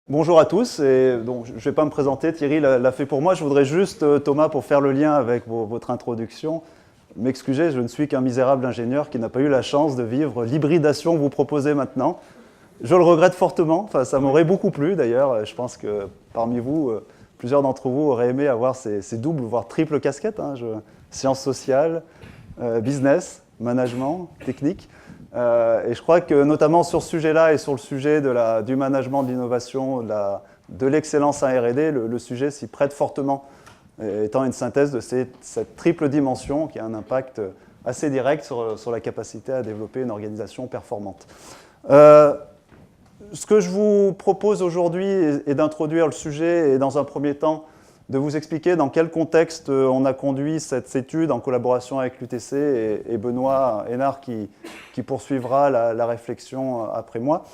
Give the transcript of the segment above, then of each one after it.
Bonjour à tous, et donc, je ne vais pas me présenter, Thierry l'a fait pour moi. Je voudrais juste, Thomas, pour faire le lien avec votre introduction, m'excuser, je ne suis qu'un misérable ingénieur qui n'a pas eu la chance de vivre l'hybridation que vous proposez maintenant. Je le regrette fortement, enfin, ça m'aurait beaucoup plu d'ailleurs. Je pense que parmi vous, plusieurs d'entre vous auraient aimé avoir ces doubles, voire triples casquettes, sciences sociales, business, management, technique. Et je crois que notamment sur ce sujet-là et sur le sujet du management de l'innovation, de l'excellence en R&D, le sujet s'y prête fortement, étant une synthèse de cette triple dimension qui a un impact assez direct sur la capacité à développer une organisation performante. Ce que je vous propose aujourd'hui est d'introduire le sujet et dans un premier temps de vous expliquer dans quel contexte on a conduit cette étude en collaboration avec l'UTC et Benoît Hénard qui poursuivra la réflexion après moi.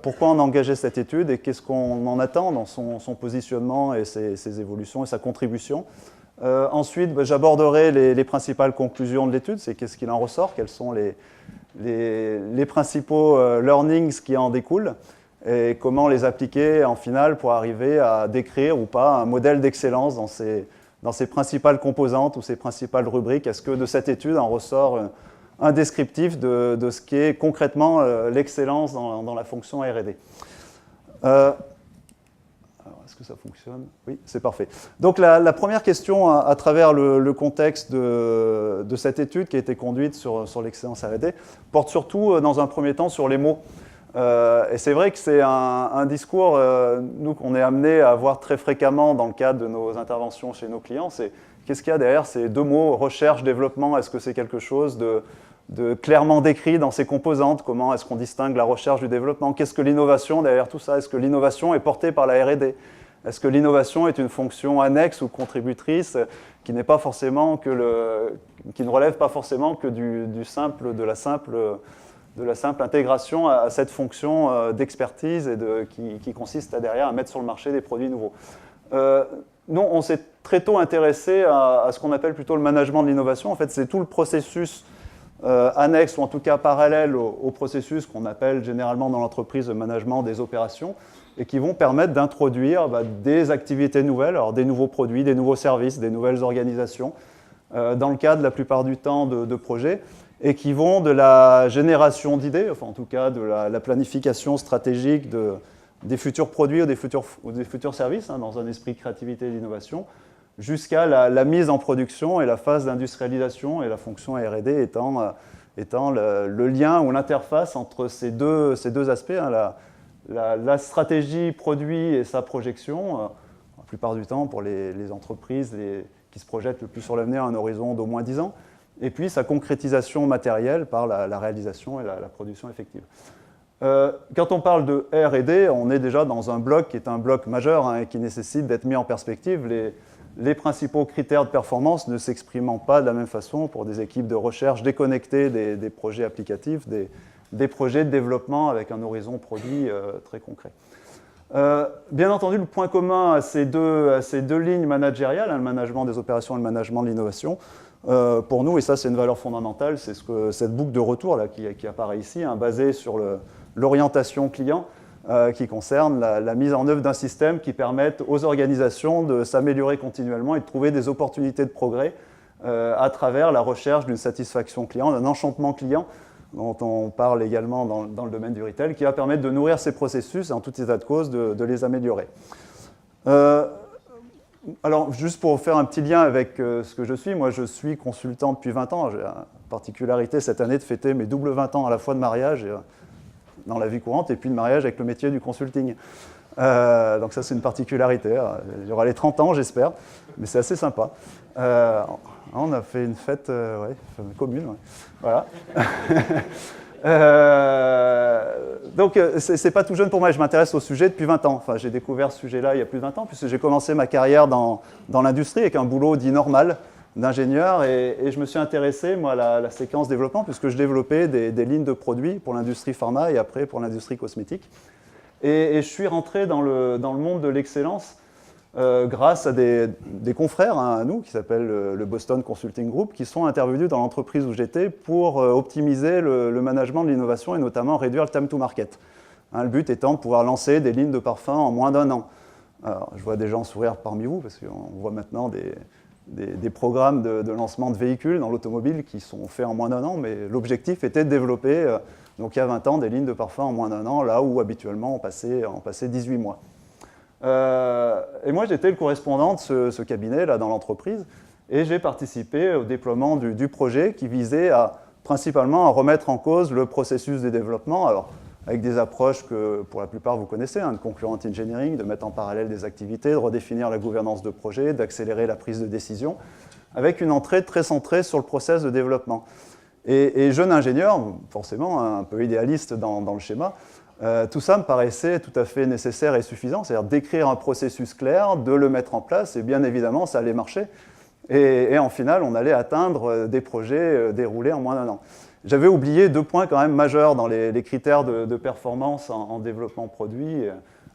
Pourquoi on a engagé cette étude et qu'est-ce qu'on en attend dans son positionnement et ses évolutions et sa contribution. Ensuite, j'aborderai les principales conclusions de l'étude, c'est qu'est-ce qu'il en ressort, quels sont les principaux learnings qui en découlent et comment les appliquer en finale pour arriver à décrire ou pas un modèle d'excellence dans ses principales composantes ou ses principales rubriques. Est-ce que de cette étude en ressort un descriptif de ce qui est concrètement l'excellence dans la fonction R&D. Alors, est-ce que ça fonctionne? Oui, c'est parfait. Donc la première question à travers le contexte de cette étude qui a été conduite sur l'excellence R&D porte surtout dans un premier temps sur les mots. Et c'est vrai que c'est un discours, nous, qu'on est amené à voir très fréquemment dans le cadre de nos interventions chez nos clients. C'est qu'est-ce qu'il y a derrière ces deux mots, recherche, développement? Est-ce que c'est quelque chose de clairement décrit dans ses composantes? Comment est-ce qu'on distingue la recherche du développement? Qu'est-ce que l'innovation derrière tout ça? Est-ce que l'innovation est portée par la R&D? Est-ce que l'innovation est une fonction annexe ou contributrice qui n'est pas forcément qui ne relève pas forcément que de la simple intégration à cette fonction d'expertise et qui consiste derrière à mettre sur le marché des produits nouveaux. Non, on s'est très tôt intéressé à ce qu'on appelle plutôt le management de l'innovation. En fait, c'est tout le processus annexe ou en tout cas parallèle au processus qu'on appelle généralement dans l'entreprise le management des opérations et qui vont permettre d'introduire des activités nouvelles, alors des nouveaux produits, des nouveaux services, des nouvelles organisations, dans le cadre la plupart du temps de projets, et qui vont de la génération d'idées, enfin en tout cas de la planification stratégique des futurs produits ou des futurs services, dans un esprit de créativité et d'innovation, jusqu'à la mise en production et la phase d'industrialisation, et la fonction R&D étant le lien ou l'interface entre ces deux aspects, la stratégie produit et sa projection, la plupart du temps pour les entreprises qui se projettent le plus sur l'avenir à un horizon d'au moins 10 ans, et puis sa concrétisation matérielle par la réalisation et la production effective. Quand on parle de R&D, on est déjà dans un bloc qui est un bloc majeur et qui nécessite d'être mis en perspective. Les principaux critères de performance ne s'expriment pas de la même façon pour des équipes de recherche déconnectées des projets applicatifs, des projets de développement avec un horizon produit très concret. Bien entendu, le point commun à ces deux lignes managériales, le management des opérations et le management de l'innovation, pour nous, et ça c'est une valeur fondamentale, c'est cette boucle de retour là, qui apparaît ici, basée sur l'orientation client, qui concerne la mise en œuvre d'un système qui permette aux organisations de s'améliorer continuellement et de trouver des opportunités de progrès à travers la recherche d'une satisfaction client, d'un enchantement client, dont on parle également dans le domaine du retail, qui va permettre de nourrir ces processus et en tout état de cause de les améliorer. Alors, juste pour faire un petit lien avec ce que je suis, moi je suis consultant depuis 20 ans. J'ai la particularité cette année de fêter mes doubles 20 ans à la fois de mariage dans la vie courante et puis de mariage avec le métier du consulting. Donc ça c'est une particularité. Il y aura les 30 ans j'espère, mais c'est assez sympa. On a fait une fête commune. Ouais. Voilà. Donc, c'est pas tout jeune pour moi, je m'intéresse au sujet depuis 20 ans. Enfin, j'ai découvert ce sujet-là il y a plus de 20 ans, puisque j'ai commencé ma carrière dans l'industrie avec un boulot dit normal d'ingénieur, et je me suis intéressé, moi, à la séquence développement, puisque je développais des lignes de produits pour l'industrie pharma et après pour l'industrie cosmétique. Et je suis rentré dans le monde de l'excellence grâce à des confrères à nous, qui s'appellent le Boston Consulting Group, qui sont intervenus dans l'entreprise où j'étais pour optimiser le management de l'innovation et notamment réduire le time to market. hein, le but étant de pouvoir lancer des lignes de parfum en moins d'1 an. Alors, je vois des gens sourire parmi vous, parce qu'on voit maintenant des programmes de lancement de véhicules dans l'automobile qui sont faits en moins d'1 an, mais l'objectif était de développer, donc il y a 20 ans, des lignes de parfum en moins d'1 an, là où habituellement on passait 18 mois. Et moi, j'étais le correspondant de ce cabinet là dans l'entreprise, et j'ai participé au déploiement du projet qui visait principalement à remettre en cause le processus de développement, alors avec des approches que pour la plupart vous connaissez, hein, de concurrent engineering, de mettre en parallèle des activités, de redéfinir la gouvernance de projet, d'accélérer la prise de décision, avec une entrée très centrée sur le process de développement. Et jeune ingénieur, forcément un peu idéaliste dans le schéma, tout ça me paraissait tout à fait nécessaire et suffisant, c'est-à-dire d'écrire un processus clair, de le mettre en place, et bien évidemment ça allait marcher. Et en final, on allait atteindre des projets déroulés en moins d'1 an. J'avais oublié 2 points quand même majeurs dans les critères de performance en développement produit,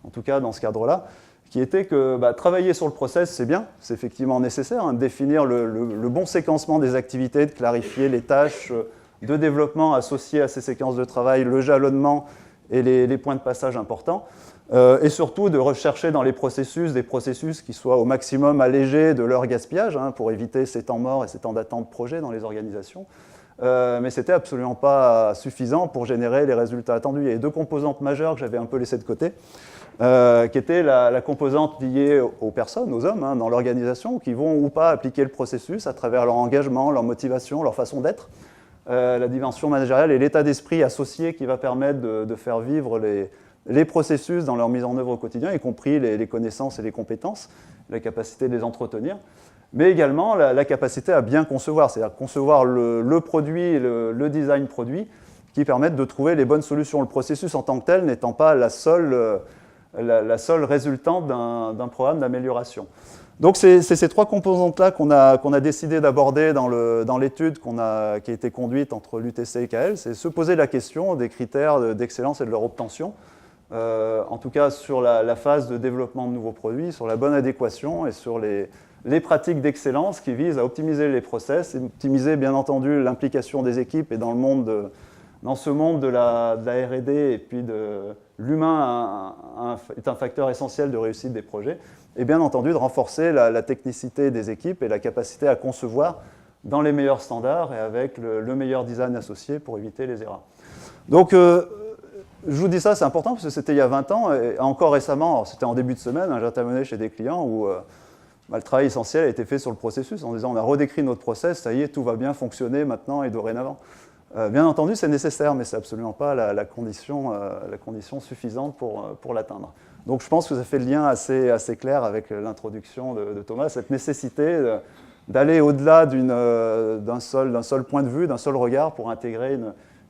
en tout cas dans ce cadre-là, qui était que travailler sur le process, c'est bien, c'est effectivement nécessaire, hein, de définir le bon séquencement des activités, de clarifier les tâches de développement associées à ces séquences de travail, le jalonnement et les points de passage importants, et surtout de rechercher dans les processus des processus qui soient au maximum allégés de leur gaspillage, hein, pour éviter ces temps morts et ces temps d'attente projet dans les organisations. Mais ce n'était absolument pas suffisant pour générer les résultats attendus. Il y a 2 composantes majeures que j'avais un peu laissées de côté, qui était la composante liée aux personnes, aux hommes, hein, dans l'organisation, qui vont ou pas appliquer le processus à travers leur engagement, leur motivation, leur façon d'être, la dimension managériale et l'état d'esprit associé qui va permettre de faire vivre les processus dans leur mise en œuvre au quotidien, y compris les connaissances et les compétences, la capacité de les entretenir, mais également la capacité à bien concevoir, c'est-à-dire concevoir le produit et le design produit qui permettent de trouver les bonnes solutions. Le processus en tant que tel n'étant pas la seule résultante d'un programme d'amélioration. Donc c'est ces 3 composantes-là qu'on a décidé d'aborder dans l'étude qui a été conduite entre l'UTC et KL, c'est se poser la question des critères d'excellence et de leur obtention, en tout cas sur la phase de développement de nouveaux produits, sur la bonne adéquation et sur les pratiques d'excellence qui visent à optimiser les process, et optimiser bien entendu l'implication des équipes et dans ce monde de la R&D et puis de l'humain est un facteur essentiel de réussite des projets, et bien entendu de renforcer la technicité des équipes et la capacité à concevoir dans les meilleurs standards et avec le meilleur design associé pour éviter les erreurs. Donc je vous dis ça, c'est important parce que c'était il y a 20 ans et encore récemment, c'était en début de semaine, hein, j'intervenais chez des clients où le travail essentiel a été fait sur le processus en disant on a redécrit notre process, ça y est, tout va bien fonctionner maintenant et dorénavant. Bien entendu, c'est nécessaire, mais ce n'est absolument pas la condition suffisante pour l'atteindre. Donc je pense que ça fait le lien assez clair avec l'introduction de Thomas, cette nécessité d'aller au-delà d'un seul point de vue, d'un seul regard pour intégrer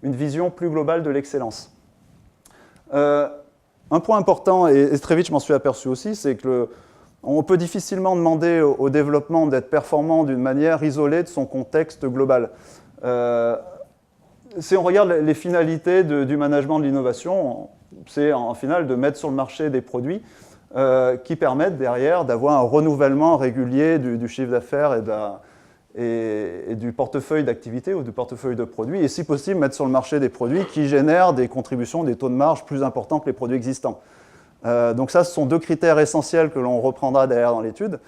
une vision plus globale de l'excellence. Un point important, et très vite je m'en suis aperçu aussi, c'est que on peut difficilement demander au développement d'être performant d'une manière isolée de son contexte global. Si on regarde les finalités du management de l'innovation, c'est en final de mettre sur le marché des produits qui permettent derrière d'avoir un renouvellement régulier du chiffre d'affaires et du portefeuille d'activités ou du portefeuille de produits, et si possible mettre sur le marché des produits qui génèrent des contributions, des taux de marge plus importants que les produits existants. Donc ça, ce sont 2 critères essentiels que l'on reprendra derrière dans l'étude.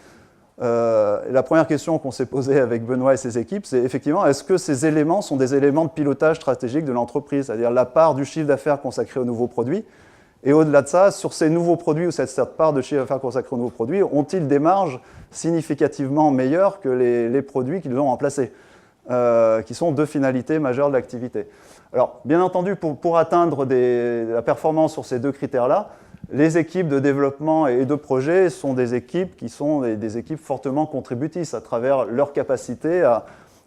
La première question qu'on s'est posée avec Benoît et ses équipes, c'est effectivement, est-ce que ces éléments sont des éléments de pilotage stratégique de l'entreprise, c'est-à-dire la part du chiffre d'affaires consacré aux nouveaux produits, et au-delà de ça, sur ces nouveaux produits ou cette part de chiffre d'affaires consacré aux nouveaux produits, ont-ils des marges significativement meilleures que les produits qu'ils ont remplacés, qui sont 2 finalités majeures de l'activité. Alors, bien entendu, pour atteindre la performance sur ces 2 critères-là, les équipes de développement et de projet sont des équipes qui sont des équipes fortement contributrices à travers leur capacité à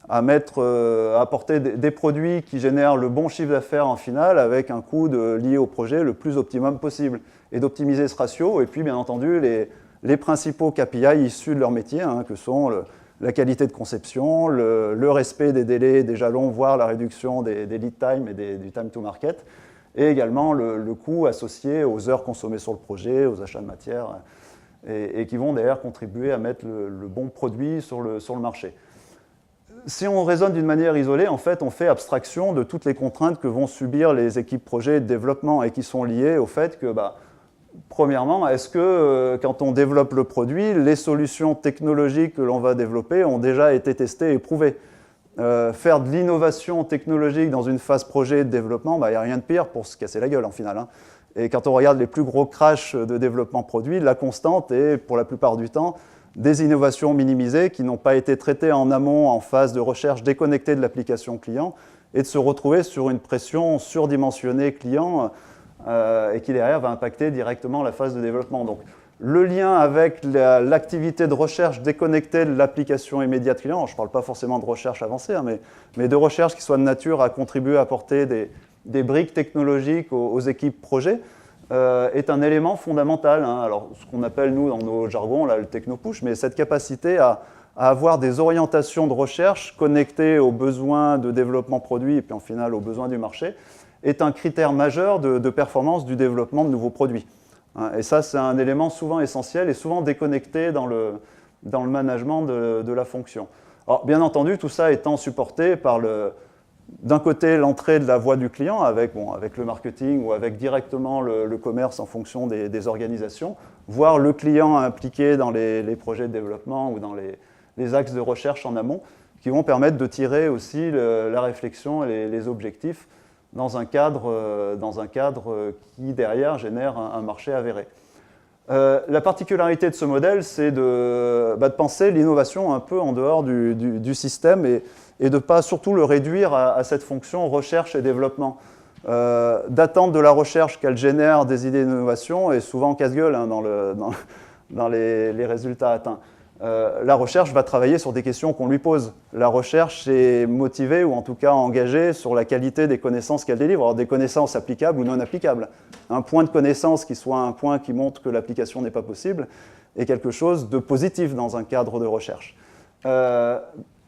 apporter des produits qui génèrent le bon chiffre d'affaires en finale avec un coût lié au projet le plus optimum possible et d'optimiser ce ratio. Et puis, bien entendu, les principaux KPI issus de leur métier, hein, que sont la qualité de conception, le respect des délais, des jalons, voire la réduction des lead time et du time to market, et également le coût associé aux heures consommées sur le projet, aux achats de matières, et qui vont d'ailleurs contribuer à mettre le bon produit sur le marché. si on raisonne d'une manière isolée, en fait, on fait abstraction de toutes les contraintes que vont subir les équipes projets de développement et qui sont liées au fait que, premièrement, est-ce que quand on développe le produit, les solutions technologiques que l'on va développer ont déjà été testées et prouvées? Faire de l'innovation technologique dans une phase projet de développement, il n'y a rien de pire pour se casser la gueule en final, hein. Et quand on regarde les plus gros crashs de développement produit, la constante est, pour la plupart du temps, des innovations minimisées qui n'ont pas été traitées en amont en phase de recherche déconnectée de l'application client et de se retrouver sur une pression surdimensionnée client et qui derrière va impacter directement la phase de développement. Donc, le lien avec l'activité de recherche déconnectée de l'application immédiate client, je ne parle pas forcément de recherche avancée, hein, mais de recherche qui soit de nature à contribuer à apporter des briques technologiques aux équipes projets, est un élément fondamental, hein. Alors, ce qu'on appelle, nous, dans nos jargons, là, le techno-push, mais cette capacité à avoir des orientations de recherche connectées aux besoins de développement produit et puis en final aux besoins du marché, est un critère majeur de performance du développement de nouveaux produits. Et ça, c'est un élément souvent essentiel et souvent déconnecté dans le management de la fonction. Alors, bien entendu, tout ça étant supporté par d'un côté, l'entrée de la voix du client avec le marketing ou avec directement le commerce en fonction des organisations, voire le client impliqué dans les projets de développement ou dans les axes de recherche en amont, qui vont permettre de tirer aussi la réflexion et les objectifs dans un cadre qui, derrière, génère un marché avéré. La particularité de ce modèle, c'est de penser l'innovation un peu en dehors du système et de ne pas surtout le réduire à cette fonction recherche et développement. D'attendre de la recherche qu'elle génère des idées d'innovation est souvent casse-gueule, hein, dans les résultats atteints. La recherche va travailler sur des questions qu'on lui pose. La recherche est motivée ou en tout cas engagée sur la qualité des connaissances qu'elle délivre, alors des connaissances applicables ou non applicables. Un point de connaissance qui soit un point qui montre que l'application n'est pas possible est quelque chose de positif dans un cadre de recherche.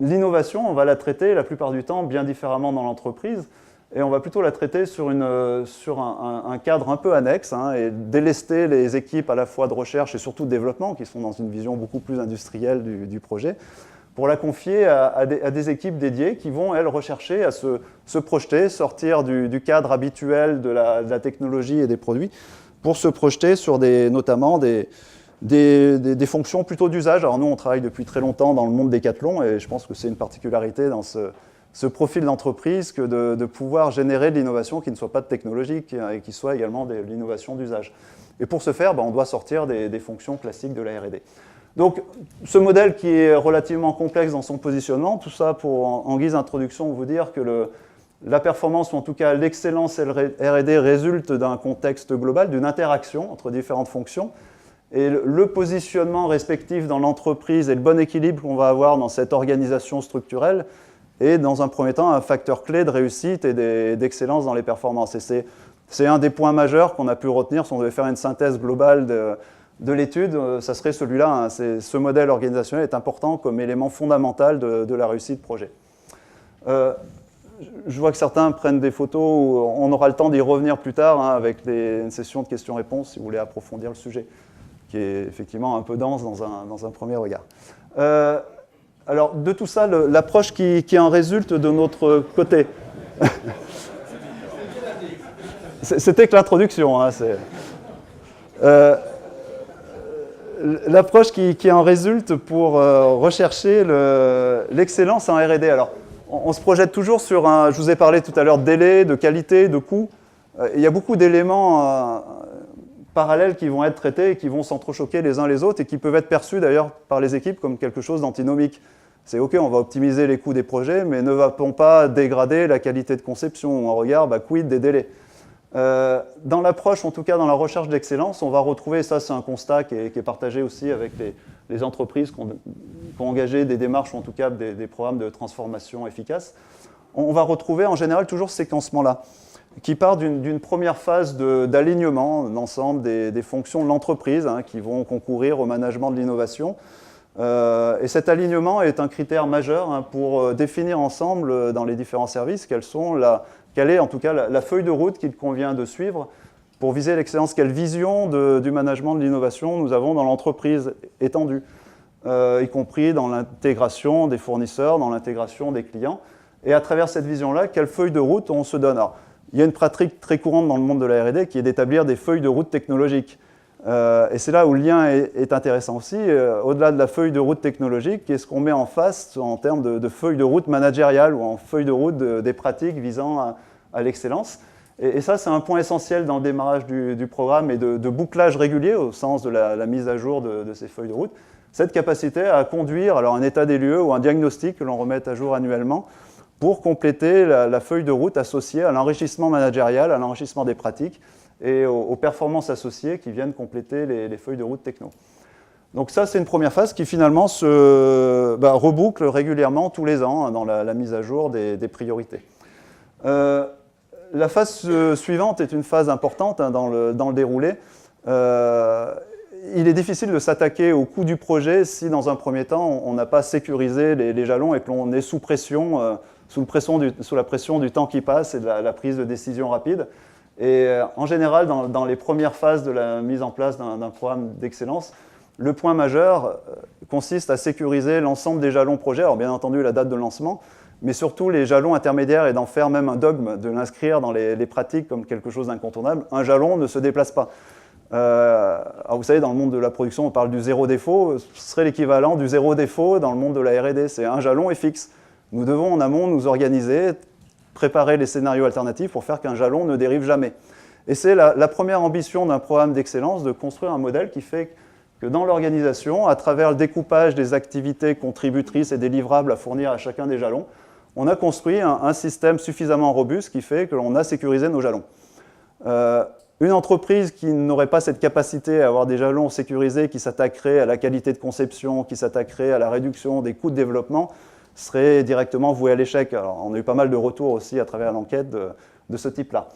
L'innovation, on va la traiter la plupart du temps bien différemment dans l'entreprise et on va plutôt la traiter sur un cadre un peu annexe, hein, et délester les équipes à la fois de recherche et surtout de développement qui sont dans une vision beaucoup plus industrielle du projet pour la confier à des équipes dédiées qui vont, elles, rechercher à se projeter, sortir du cadre habituel de la technologie et des produits pour se projeter sur notamment des fonctions plutôt d'usage. Alors nous, on travaille depuis très longtemps dans le monde Decathlon et je pense que c'est une particularité dans ce profil d'entreprise que de pouvoir générer de l'innovation qui ne soit pas technologique et qui soit également de l'innovation d'usage. Et pour ce faire, on doit sortir des fonctions classiques de la R&D. Donc, ce modèle qui est relativement complexe dans son positionnement, tout ça pour, en guise d'introduction, vous dire que la performance, ou en tout cas l'excellence R&D résulte d'un contexte global, d'une interaction entre différentes fonctions. Et le positionnement respectif dans l'entreprise et le bon équilibre qu'on va avoir dans cette organisation structurelle est, dans un premier temps, un facteur clé de réussite et d'excellence dans les performances. Et c'est un des points majeurs qu'on a pu retenir si on devait faire une synthèse globale de l'étude, ça serait celui-là, hein. Ce modèle organisationnel est important comme élément fondamental de la réussite projet. Je vois que certains prennent des photos, on aura le temps d'y revenir plus tard, hein, avec une session de questions-réponses si vous voulez approfondir le sujet, qui est effectivement un peu dense dans un premier regard. Alors, de tout ça, l'approche qui en résulte de notre côté. C'était que l'introduction, hein, l'approche qui en résulte pour rechercher l'excellence en R&D. Alors, on se projette toujours sur je vous ai parlé tout à l'heure de délai, de qualité, de coût. Il y a beaucoup d'éléments parallèles qui vont être traités et qui vont s'entrechoquer les uns les autres et qui peuvent être perçus d'ailleurs par les équipes comme quelque chose d'antinomique. C'est OK, on va optimiser les coûts des projets, mais ne va-t-on pas dégrader la qualité de conception? On regarde, quid des délais? Dans l'approche, en tout cas dans la recherche d'excellence, on va retrouver, ça c'est un constat qui est partagé aussi avec les entreprises qui ont engagé des démarches ou en tout cas des programmes de transformation efficaces, on va retrouver en général toujours ce séquencement-là, qui part d'une première phase d'alignement d'ensemble des fonctions de l'entreprise, hein, qui vont concourir au management de l'innovation. Et cet alignement est un critère majeur, hein, pour définir ensemble dans les différents services quelle est en tout cas la feuille de route qu'il convient de suivre pour viser l'excellence. Quelle vision du management de l'innovation nous avons dans l'entreprise étendue. y compris dans l'intégration des fournisseurs, dans l'intégration des clients. Et à travers cette vision-là, quelle feuille de route on se donne? Alors, il y a une pratique très courante dans le monde de la R&D qui est d'établir des feuilles de route technologiques. Et c'est là où le lien est intéressant aussi. Au-delà de la feuille de route technologique, qu'est-ce qu'on met en face en termes de feuille de route managériale ou en feuille de route des pratiques visant à l'excellence? Et ça, c'est un point essentiel dans le démarrage du programme et de bouclage régulier au sens de la mise à jour de ces feuilles de route. Cette capacité à conduire alors un état des lieux ou un diagnostic que l'on remette à jour annuellement pour compléter la feuille de route associée à l'enrichissement managérial, à l'enrichissement des pratiques et aux performances associées qui viennent compléter les feuilles de route techno. Donc ça, c'est une première phase qui finalement se reboucle régulièrement tous les ans dans la mise à jour des priorités. La phase suivante est une phase importante dans le déroulé. Il est difficile de s'attaquer au coût du projet si, dans un premier temps, on n'a pas sécurisé les jalons et que l'on est sous pression, sous la pression du temps qui passe et de la prise de décision rapide. Et en général, dans les premières phases de la mise en place d'un programme d'excellence, le point majeur consiste à sécuriser l'ensemble des jalons projets. Alors bien entendu, la date de lancement, mais surtout les jalons intermédiaires et d'en faire même un dogme, de l'inscrire dans les pratiques comme quelque chose d'incontournable. Un jalon ne se déplace pas. Alors vous savez, dans le monde de la production, on parle du zéro défaut. Ce serait l'équivalent du zéro défaut dans le monde de la R&D. C'est un jalon est fixe. Nous devons en amont nous organiser, préparer les scénarios alternatifs pour faire qu'un jalon ne dérive jamais. Et c'est la première ambition d'un programme d'excellence de construire un modèle qui fait que dans l'organisation, à travers le découpage des activités contributrices et des livrables à fournir à chacun des jalons, on a construit un système suffisamment robuste qui fait que l'on a sécurisé nos jalons. Une entreprise qui n'aurait pas cette capacité à avoir des jalons sécurisés, qui s'attaquerait à la qualité de conception, qui s'attaquerait à la réduction des coûts de développement, serait directement vouée à l'échec. Alors, on a eu pas mal de retours aussi à travers l'enquête de ce type-là.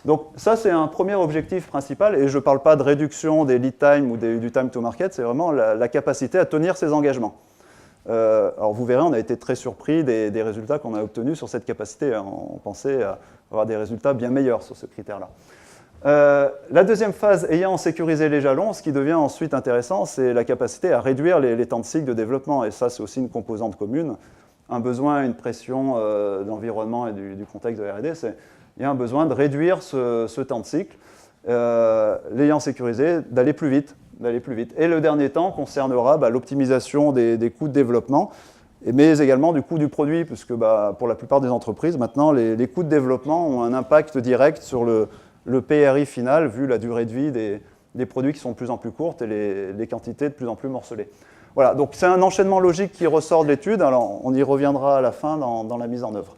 Donc ça, c'est un premier objectif principal, et je ne parle pas de réduction des lead time ou du time to market, c'est vraiment la capacité à tenir ses engagements. Alors vous verrez, on a été très surpris des résultats qu'on a obtenus sur cette capacité. On pensait avoir des résultats bien meilleurs sur ce critère-là. La deuxième phase, ayant sécurisé les jalons, ce qui devient ensuite intéressant, c'est la capacité à réduire les temps de cycle de développement. Et ça, c'est aussi une composante commune. Un besoin, une pression de l'environnement et du contexte de R&D, il y a un besoin de réduire ce temps de cycle, l'ayant sécurisé, d'aller plus vite. Et le dernier temps concernera l'optimisation des coûts de développement, mais également du coût du produit, puisque pour la plupart des entreprises, maintenant, les coûts de développement ont un impact direct sur le PRI final, vu la durée de vie des produits qui sont de plus en plus courtes et les quantités de plus en plus morcelées. Voilà, donc c'est un enchaînement logique qui ressort de l'étude. Alors, on y reviendra à la fin dans la mise en œuvre.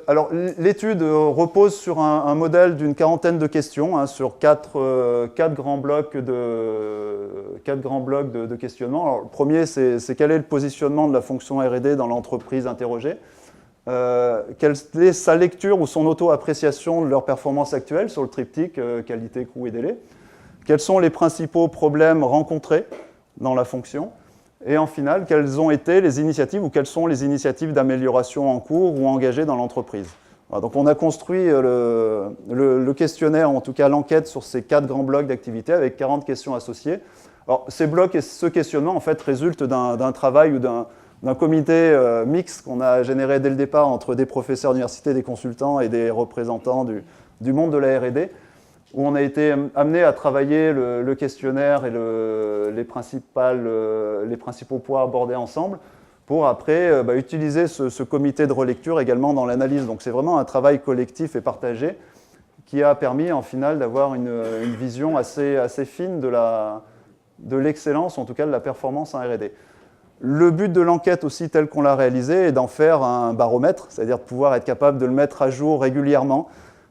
Alors, l'étude repose sur un modèle d'une quarantaine de questions, sur quatre grands blocs de questionnement. Alors, le premier, c'est quel est le positionnement de la fonction R&D dans l'entreprise interrogée? Quelle est sa lecture ou son auto-appréciation de leur performance actuelle sur le triptyque qualité, coût et délai? Quels sont les principaux problèmes rencontrés dans la fonction? Et en final, quelles ont été les initiatives ou quelles sont les initiatives d'amélioration en cours ou engagées dans l'entreprise? Voilà, donc on a construit le questionnaire, en tout cas l'enquête sur ces 4 grands blocs d'activités avec 40 questions associées. Alors ces blocs et ce questionnement en fait résultent d'un travail ou d'un comité mixte qu'on a généré dès le départ entre des professeurs d'université, des consultants et des représentants du monde de la R&D, où on a été amené à travailler le questionnaire et les principaux points abordés ensemble pour après utiliser ce comité de relecture également dans l'analyse. Donc c'est vraiment un travail collectif et partagé qui a permis en final d'avoir une vision assez fine de l'excellence, en tout cas de la performance en R&D. Le but de l'enquête aussi, tel qu'on l'a réalisé, est d'en faire un baromètre, c'est-à-dire de pouvoir être capable de le mettre à jour régulièrement.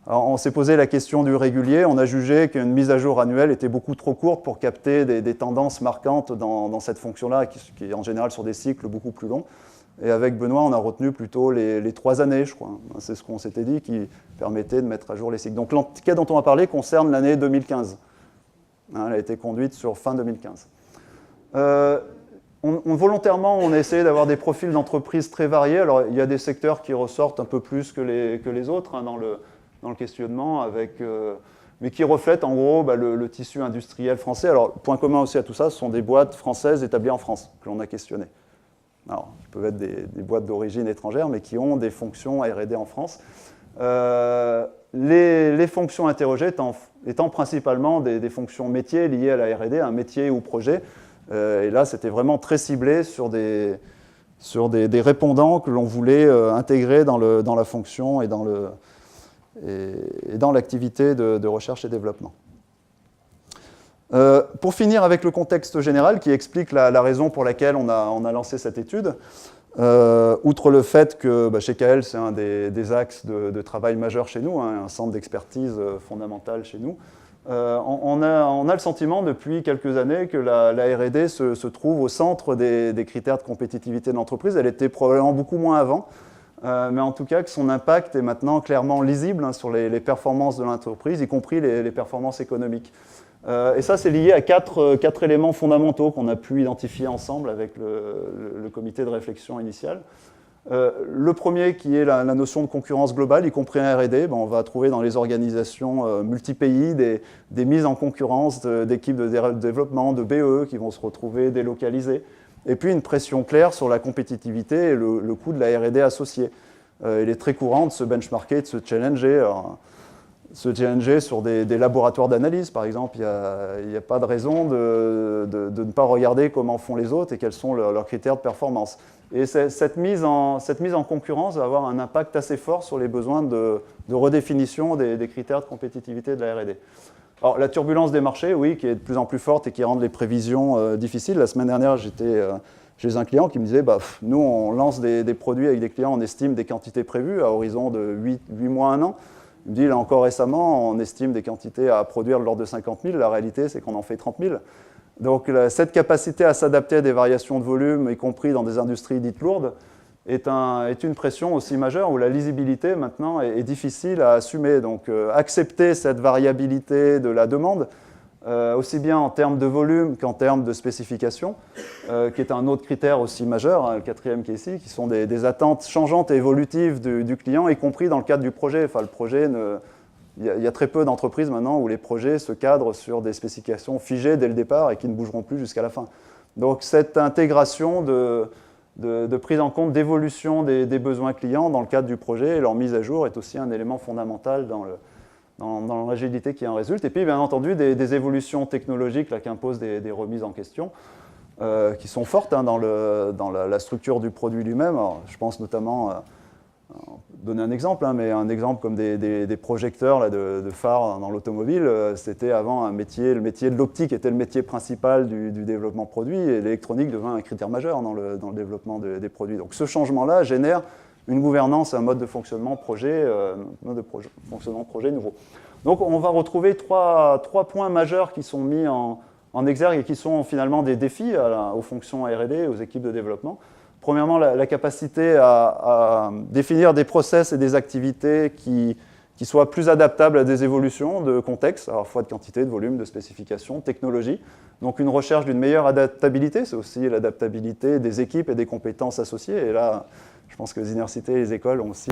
Alors, on s'est posé la question du régulier, on a jugé qu'une mise à jour annuelle était beaucoup trop courte pour capter des tendances marquantes dans cette fonction-là, qui est en général sur des cycles beaucoup plus longs. Et avec Benoît, on a retenu plutôt les 3 années, je crois. C'est ce qu'on s'était dit, qui permettait de mettre à jour les cycles. Donc l'enquête dont on va parler concerne l'année 2015. Elle a été conduite sur fin 2015. Volontairement, on a essayé d'avoir des profils d'entreprises très variés. Alors, il y a des secteurs qui ressortent un peu plus que les autres dans le questionnement, avec mais qui reflètent en gros le tissu industriel français. Alors, point commun aussi à tout ça, ce sont des boîtes françaises établies en France que l'on a questionnées. Alors, qui peuvent être des boîtes d'origine étrangère, mais qui ont des fonctions R&D en France. Les fonctions interrogées étant principalement des fonctions métiers liées à la R&D, un métier ou projet. Et là, c'était vraiment très ciblé sur des répondants que l'on voulait intégrer dans la fonction et dans l'activité de recherche et développement. Pour finir avec le contexte général qui explique la raison pour laquelle on a lancé cette étude, outre le fait que chez KL, c'est un des axes de travail majeur chez nous, un centre d'expertise fondamental chez nous, on a le sentiment depuis quelques années que la R&D se trouve au centre des critères de compétitivité de l'entreprise. Elle était probablement beaucoup moins avant, mais en tout cas que son impact est maintenant clairement lisible sur les performances de l'entreprise, y compris les performances économiques. Et ça, c'est lié à quatre éléments fondamentaux qu'on a pu identifier ensemble avec le comité de réflexion initial. Le premier, qui est la notion de concurrence globale, y compris en R&D, on va trouver dans les organisations multi-pays des mises en concurrence d'équipes de développement, de BE, qui vont se retrouver délocalisées. Et puis une pression claire sur la compétitivité et le coût de la R&D associé. Il est très courant de se benchmarker, de se challenger. Sur des laboratoires d'analyse, par exemple. Il n'y a pas de raison de ne pas regarder comment font les autres et quels sont leurs critères de performance. Et cette mise en concurrence va avoir un impact assez fort sur les besoins de redéfinition des critères de compétitivité de la R&D. Alors, la turbulence des marchés, oui, qui est de plus en plus forte et qui rend les prévisions difficiles. La semaine dernière, j'étais chez un client qui me disait nous, on lance des produits avec des clients, on estime des quantités prévues à horizon de 8 mois, 1 an. Il me dit, là encore récemment, on estime des quantités à produire de l'ordre de 50 000. La réalité, c'est qu'on en fait 30 000. Donc, cette capacité à s'adapter à des variations de volume, y compris dans des industries dites lourdes, est une pression aussi majeure où la lisibilité, maintenant, est difficile à assumer. Donc, accepter cette variabilité de la demande, aussi bien en termes de volume qu'en termes de spécification, qui est un autre critère aussi majeur, le quatrième qui est ici, qui sont des attentes changeantes et évolutives du client, y compris dans le cadre du projet. Enfin, le projet, il y a très peu d'entreprises maintenant où les projets se cadrent sur des spécifications figées dès le départ et qui ne bougeront plus jusqu'à la fin. Donc cette intégration de prise en compte d'évolution des besoins clients dans le cadre du projet et leur mise à jour est aussi un élément fondamental dans l'agilité qui en résulte. Et puis, bien entendu, des évolutions technologiques qui imposent des remises en question qui sont fortes dans la structure du produit lui-même. Je pense notamment, donner un exemple, mais un exemple comme des projecteurs là, de phares dans l'automobile, c'était avant le métier de l'optique était le métier principal du développement produit, et l'électronique devint un critère majeur dans le développement des produits. Donc ce changement-là génère une gouvernance, un mode de fonctionnement projet nouveau. Donc on va retrouver trois points majeurs qui sont mis en exergue et qui sont finalement des défis aux fonctions R&D, aux équipes de développement. Premièrement, la capacité à définir des process et des activités qui soient plus adaptables à des évolutions de contexte, à la fois de quantité, de volume, de spécification, de technologie. Donc une recherche d'une meilleure adaptabilité, c'est aussi l'adaptabilité des équipes et des compétences associées. Et là, je pense que les universités et les écoles ont aussi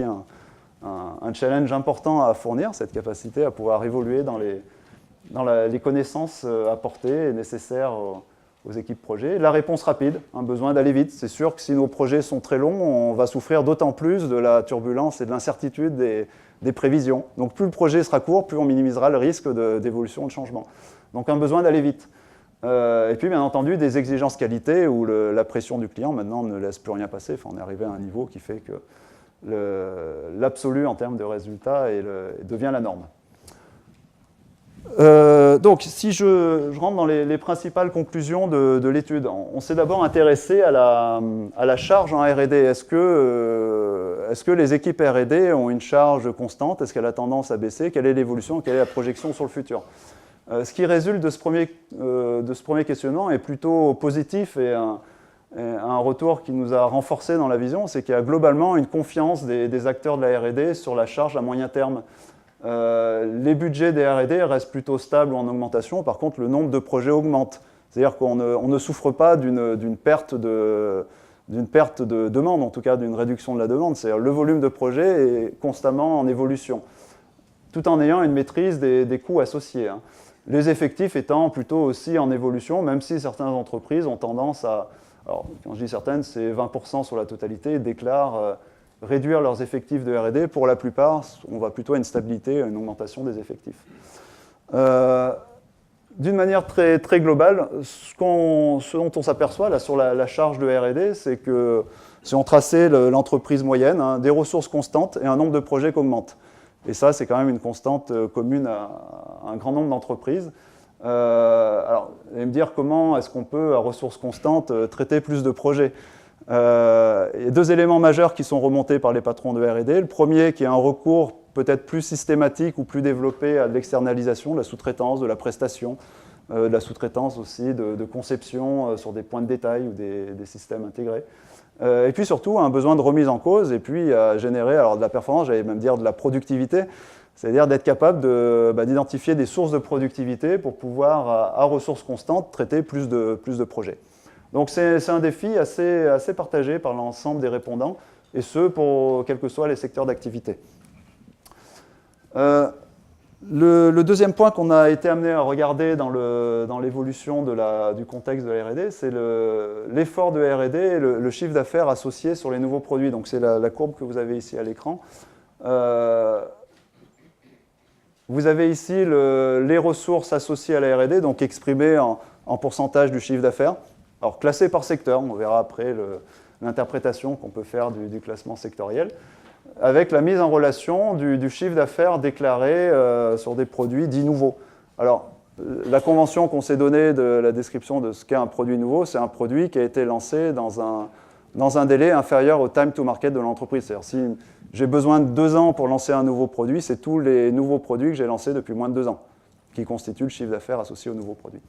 un challenge important à fournir, cette capacité à pouvoir évoluer dans les connaissances apportées et nécessaires aux équipes projets. La réponse rapide, un besoin d'aller vite. C'est sûr que si nos projets sont très longs, on va souffrir d'autant plus de la turbulence et de l'incertitude des prévisions. Donc plus le projet sera court, plus on minimisera le risque d'évolution, de changement. Donc un besoin d'aller vite. Et puis bien entendu des exigences qualité où la pression du client maintenant ne laisse plus rien passer. Enfin, on est arrivé à un niveau qui fait que l'absolu en termes de résultats devient la norme. Donc, si je rentre dans les principales conclusions de l'étude, on s'est d'abord intéressé à la charge en R&D. Est-ce que les équipes R&D ont une charge constante? Est-ce qu'elle a tendance à baisser? Quelle est l'évolution? Quelle est la projection sur le futur? Ce qui résulte de ce premier questionnement est plutôt positif et un retour qui nous a renforcé dans la vision, c'est qu'il y a globalement une confiance des acteurs de la R&D sur la charge à moyen terme. Les budgets des R&D restent plutôt stables ou en augmentation. Par contre, le nombre de projets augmente. C'est-à-dire qu'on ne souffre pas d'une perte de demande, en tout cas d'une réduction de la demande. C'est-à-dire le volume de projets est constamment en évolution. tout en ayant une maîtrise des coûts associés, hein. Les effectifs étant plutôt aussi en évolution, même si certaines entreprises ont tendance à, alors quand je dis certaines, c'est 20% sur la totalité, déclarent réduire leurs effectifs de R&D. Pour la plupart, on va plutôt à une stabilité, à une augmentation des effectifs. D'une manière très, très globale, ce dont on s'aperçoit là, sur la charge de R&D, c'est que si on traçait l'entreprise moyenne, hein, des ressources constantes et un nombre de projets qui augmente. Et ça, c'est quand même une constante commune à un grand nombre d'entreprises. Alors, vous allez me dire comment est-ce qu'on peut, à ressources constantes, traiter plus de projets. Il y a deux éléments majeurs qui sont remontés par les patrons de R&D. Le premier, qui est un recours peut-être plus systématique ou plus développé à de l'externalisation, de la sous-traitance, de la prestation, de la sous-traitance aussi, de conception sur des points de détail ou des systèmes intégrés. Et puis surtout, un besoin de remise en cause et puis à générer alors, de la performance, j'allais même dire de la productivité, c'est-à-dire d'être capable d'identifier des sources de productivité pour pouvoir, à ressources constantes, traiter plus de projets. Donc c'est un défi assez partagé par l'ensemble des répondants, et ce, pour quels que soient les secteurs d'activité. Le deuxième point qu'on a été amené à regarder dans l'évolution du contexte de la R&D, c'est l'effort de R&D et le chiffre d'affaires associé sur les nouveaux produits. Donc c'est la courbe que vous avez ici à l'écran. Vous avez ici les ressources associées à la R&D, donc exprimées en pourcentage du chiffre d'affaires. Alors classées par secteur, on verra après l'interprétation qu'on peut faire du classement sectoriel, avec la mise en relation du chiffre d'affaires déclaré sur des produits dits nouveaux. Alors, la convention qu'on s'est donnée de la description de ce qu'est un produit nouveau, c'est un produit qui a été lancé dans un délai inférieur au time to market de l'entreprise. C'est-à-dire, si j'ai besoin de 2 ans pour lancer un nouveau produit, c'est tous les nouveaux produits que j'ai lancés depuis moins de 2 ans qui constituent le chiffre d'affaires associé aux nouveaux produits.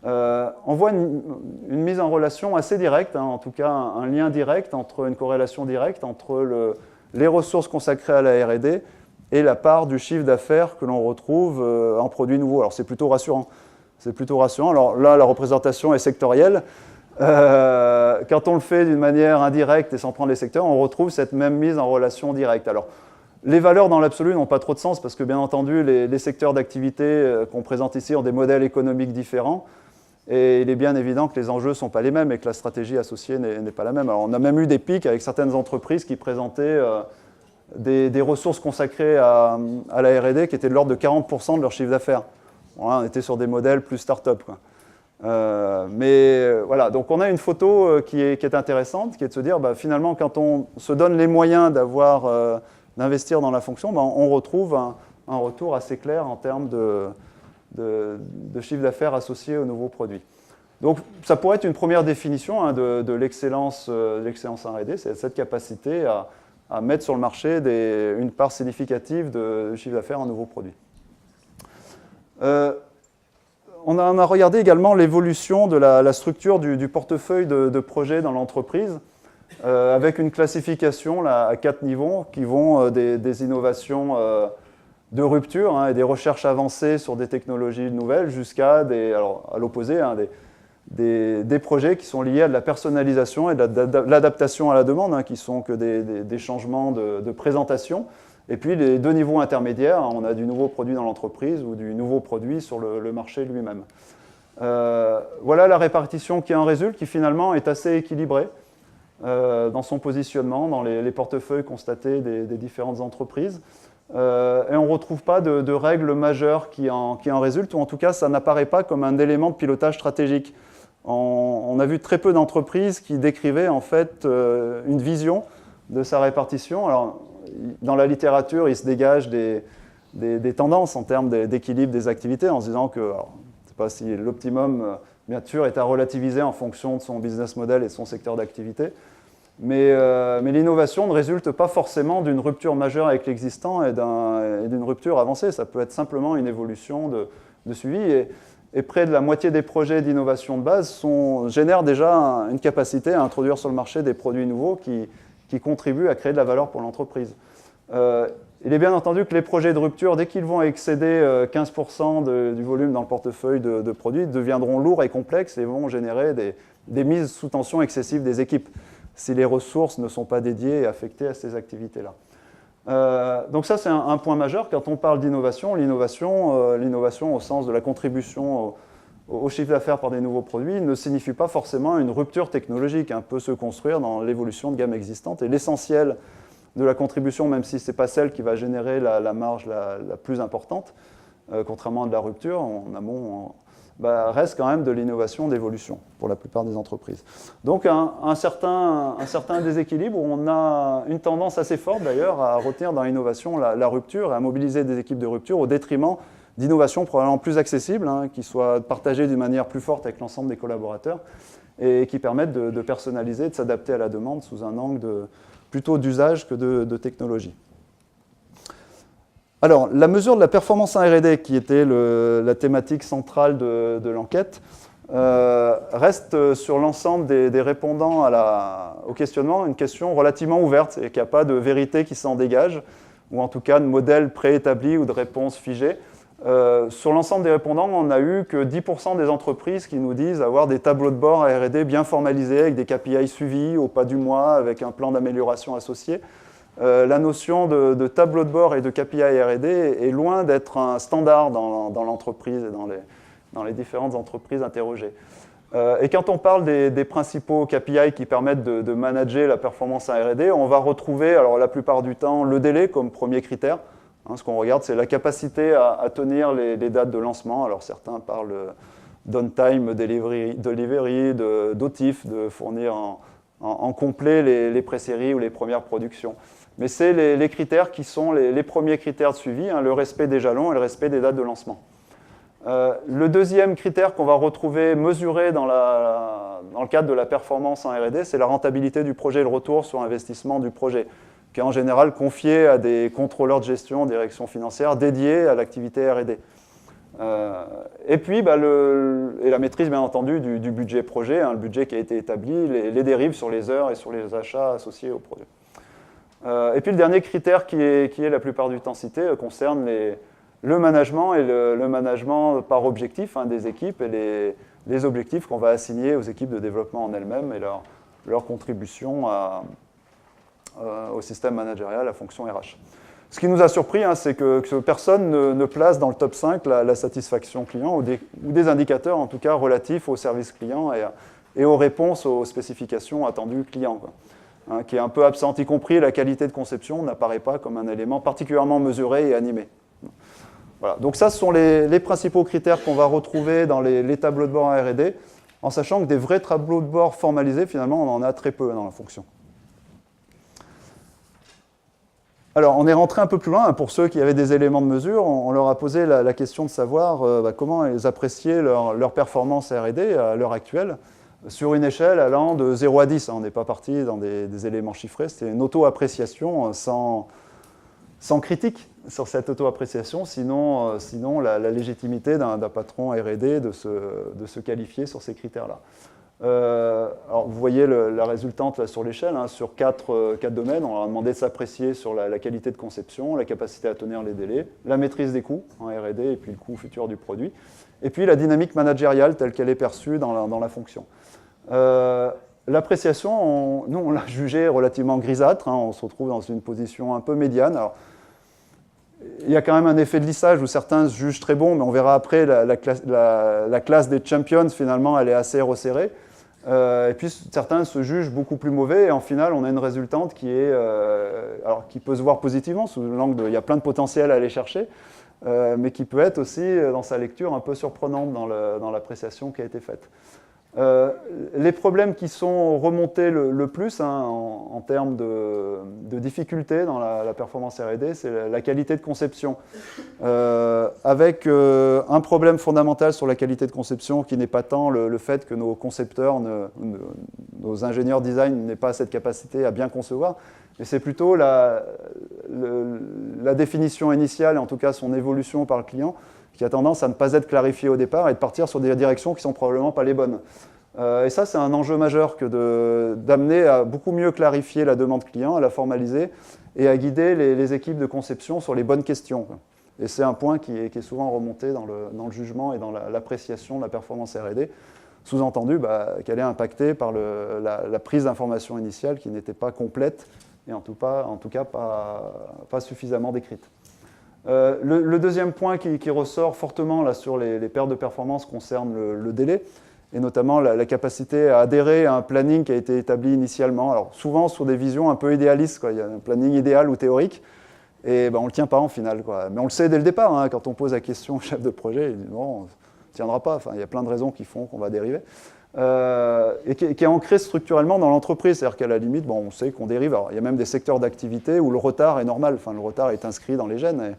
On voit une mise en relation assez directe, hein, en tout cas un lien direct, une corrélation directe entre les ressources consacrées à la R&D et la part du chiffre d'affaires que l'on retrouve en produits nouveaux. Alors c'est plutôt rassurant. C'est plutôt rassurant. Alors là, la représentation est sectorielle. Quand on le fait d'une manière indirecte et sans prendre les secteurs, on retrouve cette même mise en relation directe. Alors, les valeurs dans l'absolu n'ont pas trop de sens parce que, bien entendu, les secteurs d'activité qu'on présente ici ont des modèles économiques différents. Et il est bien évident que les enjeux ne sont pas les mêmes et que la stratégie associée n'est pas la même. Alors, on a même eu des pics avec certaines entreprises qui présentaient des ressources consacrées à la R&D qui étaient de l'ordre de 40% de leur chiffre d'affaires. Bon, on était sur des modèles plus start-up, quoi. Mais voilà, donc on a une photo qui est intéressante, qui est de se dire, finalement, quand on se donne les moyens d'investir dans la fonction, on retrouve un retour assez clair en termes de chiffre d'affaires associé aux nouveaux produits. Donc ça pourrait être une première définition de l'excellence R&D, c'est cette capacité à mettre sur le marché une part significative de chiffre d'affaires en nouveaux produits. On a regardé également l'évolution de la structure du portefeuille de projets dans l'entreprise, avec une classification là, à 4 niveaux qui vont des innovations de rupture et des recherches avancées sur des technologies nouvelles jusqu'à, à l'opposé, des projets qui sont liés à de la personnalisation et de l'adaptation à la demande, qui sont que des changements de présentation. Et puis les 2 niveaux intermédiaires, on a du nouveau produit dans l'entreprise ou du nouveau produit sur le marché lui-même. Voilà la répartition qui en résulte, qui finalement est assez équilibrée dans son positionnement, dans les portefeuilles constatés des différentes entreprises. Et on ne retrouve pas de règles majeures qui en résultent, ou en tout cas ça n'apparaît pas comme un élément de pilotage stratégique. On a vu très peu d'entreprises qui décrivaient en fait une vision de sa répartition. Alors, dans la littérature, il se dégage des tendances en termes d'équilibre des activités en se disant que, alors, je ne sais pas si l'optimum, bien sûr, est à relativiser en fonction de son business model et de son secteur d'activité, mais l'innovation ne résulte pas forcément d'une rupture majeure avec l'existant et d'une rupture avancée. Ça peut être simplement une évolution de suivi. Et près de la moitié des projets d'innovation de base génèrent déjà une capacité à introduire sur le marché des produits nouveaux qui contribuent à créer de la valeur pour l'entreprise. Il est bien entendu que les projets de rupture, dès qu'ils vont excéder 15% du volume dans le portefeuille de produits, deviendront lourds et complexes et vont générer des mises sous tension excessives des équipes si les ressources ne sont pas dédiées et affectées à ces activités-là. Donc ça, c'est un point majeur. Quand on parle d'innovation, l'innovation au sens de la contribution au chiffre d'affaires par des nouveaux produits ne signifie pas forcément une rupture technologique. Peut se construire dans l'évolution de gamme existante. Et l'essentiel de la contribution, même si ce n'est pas celle qui va générer la marge la plus importante, contrairement à de la rupture, en amont, reste quand même de l'innovation d'évolution pour la plupart des entreprises. Donc un certain déséquilibre où on a une tendance assez forte d'ailleurs à retenir dans l'innovation la rupture et à mobiliser des équipes de rupture au détriment d'innovations probablement plus accessibles, qui soient partagées d'une manière plus forte avec l'ensemble des collaborateurs et qui permettent de personnaliser, de s'adapter à la demande sous un angle plutôt d'usage que de technologie. Alors, la mesure de la performance en R&D, qui était la thématique centrale de l'enquête, reste sur l'ensemble des répondants au questionnement une question relativement ouverte et qu'il n'y a pas de vérité qui s'en dégage, ou en tout cas de modèle préétabli ou de réponse figée. Sur l'ensemble des répondants, on n'a eu que 10% des entreprises qui nous disent avoir des tableaux de bord à R&D bien formalisés, avec des KPI suivis au pas du mois, avec un plan d'amélioration associé. La notion de tableau de bord et de KPI R&D est loin d'être un standard dans l'entreprise et dans les différentes entreprises interrogées. Et quand on parle des principaux KPI qui permettent de manager la performance en R&D, on va retrouver, alors la plupart du temps, le délai comme premier critère. Ce qu'on regarde, c'est la capacité à tenir les dates de lancement. Alors certains parlent d'on-time delivery, d'OTIF, de fournir en complet les pré-séries ou les premières productions. Mais c'est les critères qui sont les premiers critères de suivi, le respect des jalons et le respect des dates de lancement. Le deuxième critère qu'on va retrouver mesuré dans le cadre de la performance en R&D, c'est la rentabilité du projet, le retour sur investissement du projet, qui est en général confié à des contrôleurs de gestion, direction financière, dédiés à l'activité R&D. Et puis, et la maîtrise, bien entendu, du budget projet, le budget qui a été établi, les dérives sur les heures et sur les achats associés au projet. Et puis, le dernier critère qui est la plupart du temps cité concerne le management et le management par objectif des équipes et les objectifs qu'on va assigner aux équipes de développement en elles-mêmes et leur contribution au système managérial, à la fonction RH. Ce qui nous a surpris, c'est que personne ne place dans le top 5 la satisfaction client ou des indicateurs, en tout cas, relatifs au service client et aux réponses aux spécifications attendues clients, qui est un peu absente, y compris la qualité de conception n'apparaît pas comme un élément particulièrement mesuré et animé. Voilà. Donc ça, ce sont les principaux critères qu'on va retrouver dans les tableaux de bord en R&D, en sachant que des vrais tableaux de bord formalisés, finalement, on en a très peu dans la fonction. Alors, on est rentré un peu plus loin. Pour ceux qui avaient des éléments de mesure, on leur a posé la question de savoir comment ils appréciaient leur performance R&D à l'heure actuelle, sur une échelle allant de 0 à 10. On n'est pas parti dans des éléments chiffrés, c'était une auto-appréciation sans critique sur cette auto-appréciation, sinon la légitimité d'un patron R&D de se qualifier sur ces critères-là. Alors vous voyez la résultante là, sur l'échelle, sur 4 domaines. On leur a demandé de s'apprécier sur la qualité de conception, la capacité à tenir les délais, la maîtrise des coûts en R&D et puis le coût futur du produit, et puis la dynamique managériale telle qu'elle est perçue dans la fonction. L'appréciation, nous on l'a jugée relativement grisâtre, on se retrouve dans une position un peu médiane. Alors, il y a quand même un effet de lissage où certains se jugent très bons, mais on verra après, la classe des champions, finalement, elle est assez resserrée. Et puis certains se jugent beaucoup plus mauvais, et en final, on a une résultante qui peut se voir positivement, sous l'angle il y a plein de potentiel à aller chercher, mais qui peut être aussi, dans sa lecture, un peu surprenante dans l'appréciation qui a été faite. Les problèmes qui sont remontés le plus en termes de difficultés dans la performance R&D, c'est la qualité de conception. Avec un problème fondamental sur la qualité de conception qui n'est pas tant le fait que nos concepteurs, nos ingénieurs design n'aient pas cette capacité à bien concevoir, mais c'est plutôt la définition initiale, et en tout cas son évolution par le client, qui a tendance à ne pas être clarifié au départ et de partir sur des directions qui ne sont probablement pas les bonnes. Et ça, c'est un enjeu majeur que d'amener à beaucoup mieux clarifier la demande client, à la formaliser et à guider les équipes de conception sur les bonnes questions. Et c'est un point qui est souvent remonté dans le jugement et dans l'appréciation de la performance R&D, sous-entendu qu'elle est impactée par la prise d'information initiale qui n'était pas complète et en tout cas pas suffisamment décrite. Le deuxième point qui ressort fortement là, sur les pertes de performance concerne le délai, et notamment la capacité à adhérer à un planning qui a été établi initialement. Alors souvent sur des visions un peu idéalistes, quoi. Il y a un planning idéal ou théorique, et on ne le tient pas en final, quoi. Mais on le sait dès le départ, hein, quand on pose la question au chef de projet, il dit non, on ne tiendra pas, enfin, il y a plein de raisons qui font qu'on va dériver. Et qui est ancré structurellement dans l'entreprise, c'est-à-dire qu'à la limite, on sait qu'on dérive. Alors, il y a même des secteurs d'activité où le retard est normal, enfin, le retard est inscrit dans les gènes,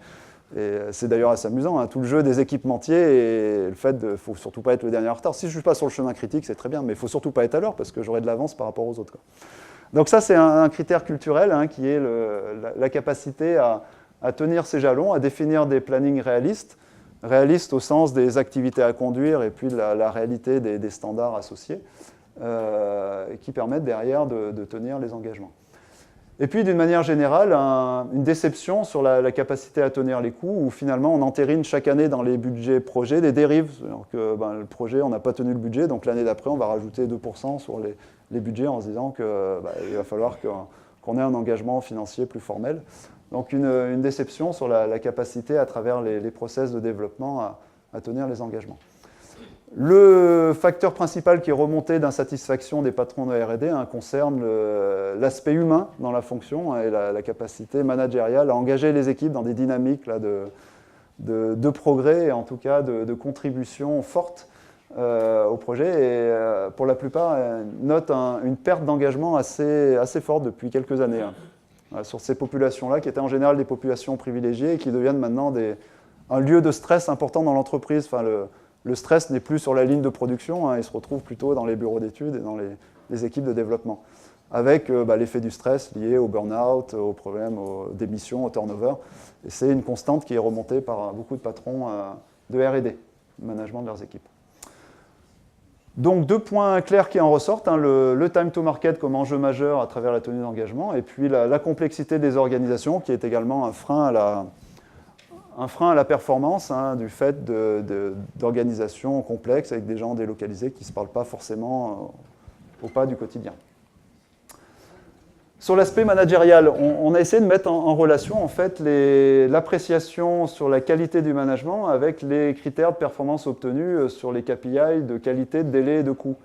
et c'est d'ailleurs assez amusant, hein, tout le jeu des équipementiers et le fait de, faut surtout pas être le dernier en retard. Si je suis pas sur le chemin critique, c'est très bien, mais il faut surtout pas être à l'heure parce que j'aurai de l'avance par rapport aux autres, quoi. Donc ça, c'est un critère culturel, hein, qui est la capacité à tenir ses jalons, à définir des plannings réalistes au sens des activités à conduire et puis de la réalité des standards associés, qui permettent derrière de tenir les engagements. Et puis, d'une manière générale, une déception sur la capacité à tenir les coûts, où finalement on entérine chaque année dans les budgets projets des dérives. Alors que le projet, on n'a pas tenu le budget, donc l'année d'après, on va rajouter 2% sur les budgets en se disant qu'il va falloir qu'on ait un engagement financier plus formel. Donc une déception sur la capacité à travers les process de développement à tenir les engagements. Le facteur principal qui est remonté d'insatisfaction des patrons de R&D, hein, concerne l'aspect humain dans la fonction, hein, et la capacité managériale à engager les équipes dans des dynamiques là, de progrès et en tout cas de contribution forte au projet. Et pour la plupart, note une perte d'engagement assez forte depuis quelques années, hein, sur ces populations-là, qui étaient en général des populations privilégiées et qui deviennent maintenant un lieu de stress important dans l'entreprise. Enfin, le stress n'est plus sur la ligne de production, hein, il se retrouve plutôt dans les bureaux d'études et dans les équipes de développement, avec l'effet du stress lié au burn-out, aux problèmes, aux démissions, au turnover. Et c'est une constante qui est remontée par beaucoup de patrons de R&D, le management de leurs équipes. Donc deux points clairs qui en ressortent, hein, le time to market comme enjeu majeur à travers la tenue d'engagement, et puis la complexité des organisations, qui est également un frein à la performance, hein, du fait d'organisations complexes avec des gens délocalisés qui ne se parlent pas forcément au pas du quotidien. Sur l'aspect managérial, on a essayé de mettre en relation en fait, l'appréciation sur la qualité du management avec les critères de performance obtenus sur les KPI de qualité, de délai et de coût.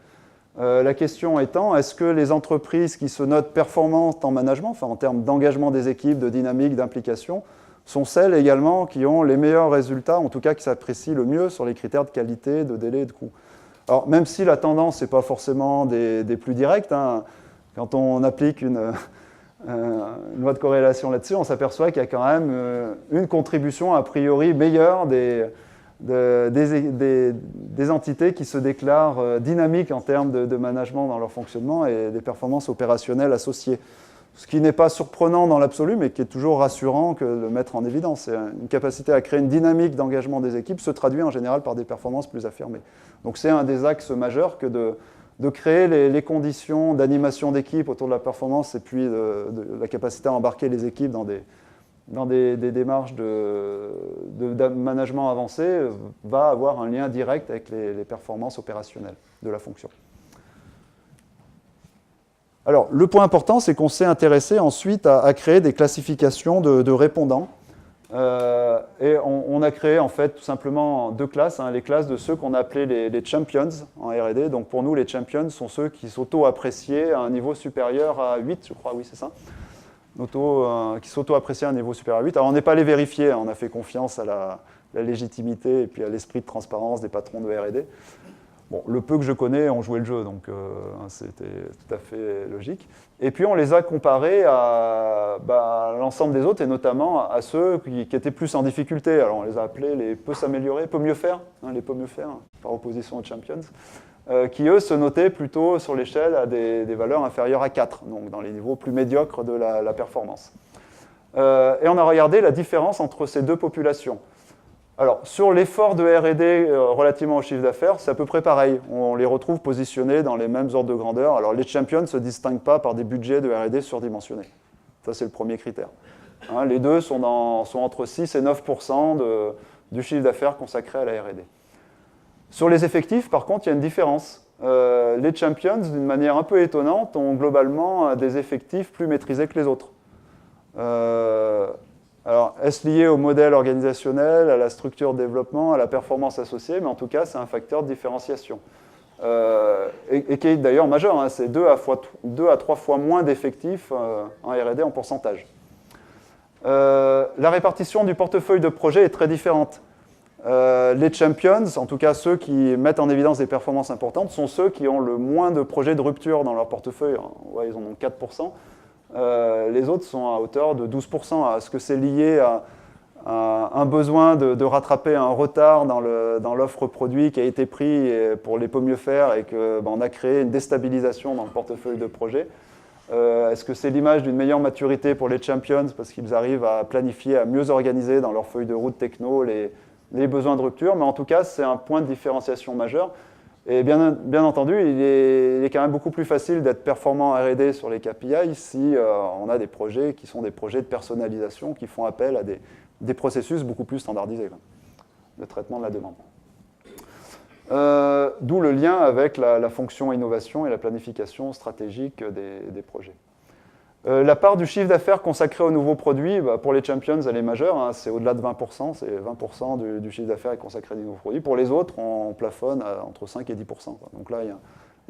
La question étant, est-ce que les entreprises qui se notent performantes en management, enfin en termes d'engagement des équipes, de dynamique, d'implication, sont celles également qui ont les meilleurs résultats, en tout cas qui s'apprécient le mieux sur les critères de qualité, de délai et de coût. Alors même si la tendance n'est pas forcément des plus directes, hein, quand on applique une loi de corrélation là-dessus, on s'aperçoit qu'il y a quand même une contribution a priori meilleure des entités qui se déclarent dynamiques en termes de management dans leur fonctionnement et des performances opérationnelles associées. Ce qui n'est pas surprenant dans l'absolu, mais qui est toujours rassurant que de le mettre en évidence. Une capacité à créer une dynamique d'engagement des équipes se traduit en général par des performances plus affirmées. Donc c'est un des axes majeurs que de créer les conditions d'animation d'équipe autour de la performance et puis de la capacité à embarquer les équipes dans des démarches de management avancé va avoir un lien direct avec les performances opérationnelles de la fonction. Alors, le point important, c'est qu'on s'est intéressé ensuite à créer des classifications de répondants. Et on a créé en fait tout simplement deux classes, hein, les classes de ceux qu'on a appelés les champions en R&D. Donc pour nous, les champions sont ceux qui s'auto-appréciaient à un niveau supérieur à 8, je crois, oui, c'est ça. Qui s'auto-appréciaient à un niveau supérieur à 8. Alors on n'est pas allé vérifier, hein, on a fait confiance à la légitimité et puis à l'esprit de transparence des patrons de R&D. Bon, le peu que je connais ont joué le jeu, donc c'était tout à fait logique. Et puis on les a comparés à l'ensemble des autres, et notamment à ceux qui étaient plus en difficulté. Alors on les a appelés les peu s'améliorer, peu mieux faire, hein, les peu mieux faire, par opposition aux champions, qui eux se notaient plutôt sur l'échelle à des valeurs inférieures à 4, donc dans les niveaux plus médiocres de la performance. Et on a regardé la différence entre ces deux populations. Alors, sur l'effort de R&D relativement au chiffre d'affaires, c'est à peu près pareil. On les retrouve positionnés dans les mêmes ordres de grandeur. Alors, les champions ne se distinguent pas par des budgets de R&D surdimensionnés. Ça, c'est le premier critère. Hein, les deux sont entre 6 et 9% du chiffre d'affaires consacré à la R&D. Sur les effectifs, par contre, il y a une différence. les champions, d'une manière un peu étonnante, ont globalement des effectifs plus maîtrisés que les autres. Alors, est-ce lié au modèle organisationnel, à la structure de développement, à la performance associée? Mais en tout cas, c'est un facteur de différenciation. Et qui est d'ailleurs majeur, hein, c'est 2 à 3 fois moins d'effectifs en R&D en pourcentage. La répartition du portefeuille de projet est très différente. Les champions, en tout cas ceux qui mettent en évidence des performances importantes, sont ceux qui ont le moins de projets de rupture dans leur portefeuille. Ouais, ils en ont 4%. Les autres sont à hauteur de 12%. Est-ce que c'est lié à un besoin de rattraper un retard dans l'offre produit qui a été pris pour les mieux faire et qu'on a créé une déstabilisation dans le portefeuille de projet? Est-ce que c'est l'image d'une meilleure maturité pour les champions parce qu'ils arrivent à planifier, à mieux organiser dans leur feuille de route techno les besoins de rupture? Mais en tout cas, c'est un point de différenciation majeur. Et bien entendu, il est quand même beaucoup plus facile d'être performant en R&D sur les KPI si on a des projets qui sont des projets de personnalisation qui font appel à des processus beaucoup plus standardisés de traitement de la demande. D'où le lien avec la fonction innovation et la planification stratégique des projets. La part du chiffre d'affaires consacré aux nouveaux produits, pour les champions, elle est majeure, hein, c'est au-delà de 20%, c'est 20% du chiffre d'affaires est consacré à des nouveaux produits. Pour les autres, on plafonne entre 5 et 10%. Quoi. Donc là, il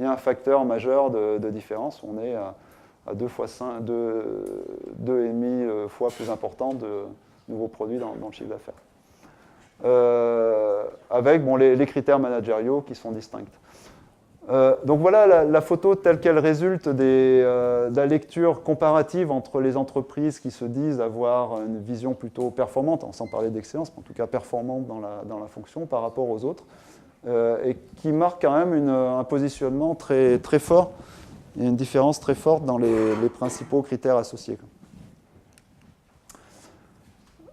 y a un facteur majeur de différence, on est à 2,5 fois plus important de nouveaux produits dans le chiffre d'affaires. Avec les critères managériaux qui sont distincts. Donc voilà la photo telle qu'elle résulte de la lecture comparative entre les entreprises qui se disent avoir une vision plutôt performante, sans parler d'excellence, mais en tout cas performante dans la fonction par rapport aux autres, et qui marque quand même un positionnement très, très fort, et une différence très forte dans les principaux critères associés.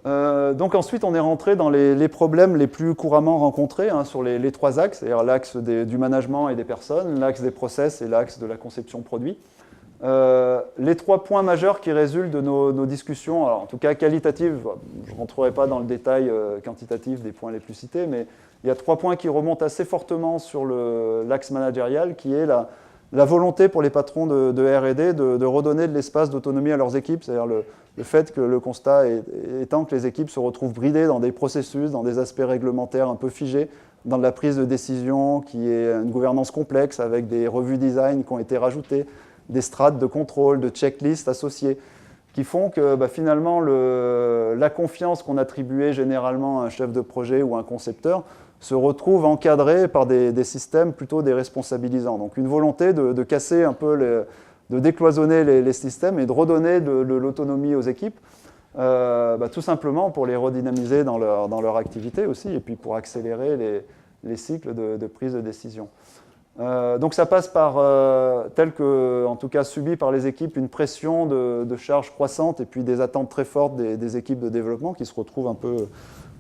Donc ensuite, on est rentré dans les problèmes les plus couramment rencontrés sur les 3 axes, c'est-à-dire l'axe du management et des personnes, l'axe des process et l'axe de la conception produit. Les 3 points majeurs qui résultent de nos discussions, alors en tout cas qualitatives, je ne rentrerai pas dans le détail quantitatif des points les plus cités, mais il y a 3 points qui remontent assez fortement sur l'axe managérial, qui est la volonté pour les patrons de R&D de redonner de l'espace d'autonomie à leurs équipes, c'est-à-dire le fait que le constat étant que les équipes se retrouvent bridées dans des processus, dans des aspects réglementaires un peu figés, dans de la prise de décision qui est une gouvernance complexe avec des revues design qui ont été rajoutées, des strates de contrôle, de checklists associées, qui font que finalement la confiance qu'on attribuait généralement à un chef de projet ou à un concepteur se retrouve encadrée par des systèmes plutôt déresponsabilisants. Donc une volonté de casser un peu, de décloisonner les systèmes et de redonner de l'autonomie aux équipes, tout simplement pour les redynamiser dans leur activité aussi, et puis pour accélérer les cycles de prise de décision. Donc ça passe par, tel que, en tout cas subi par les équipes, une pression de charge croissante et puis des attentes très fortes des équipes de développement qui se retrouvent un peu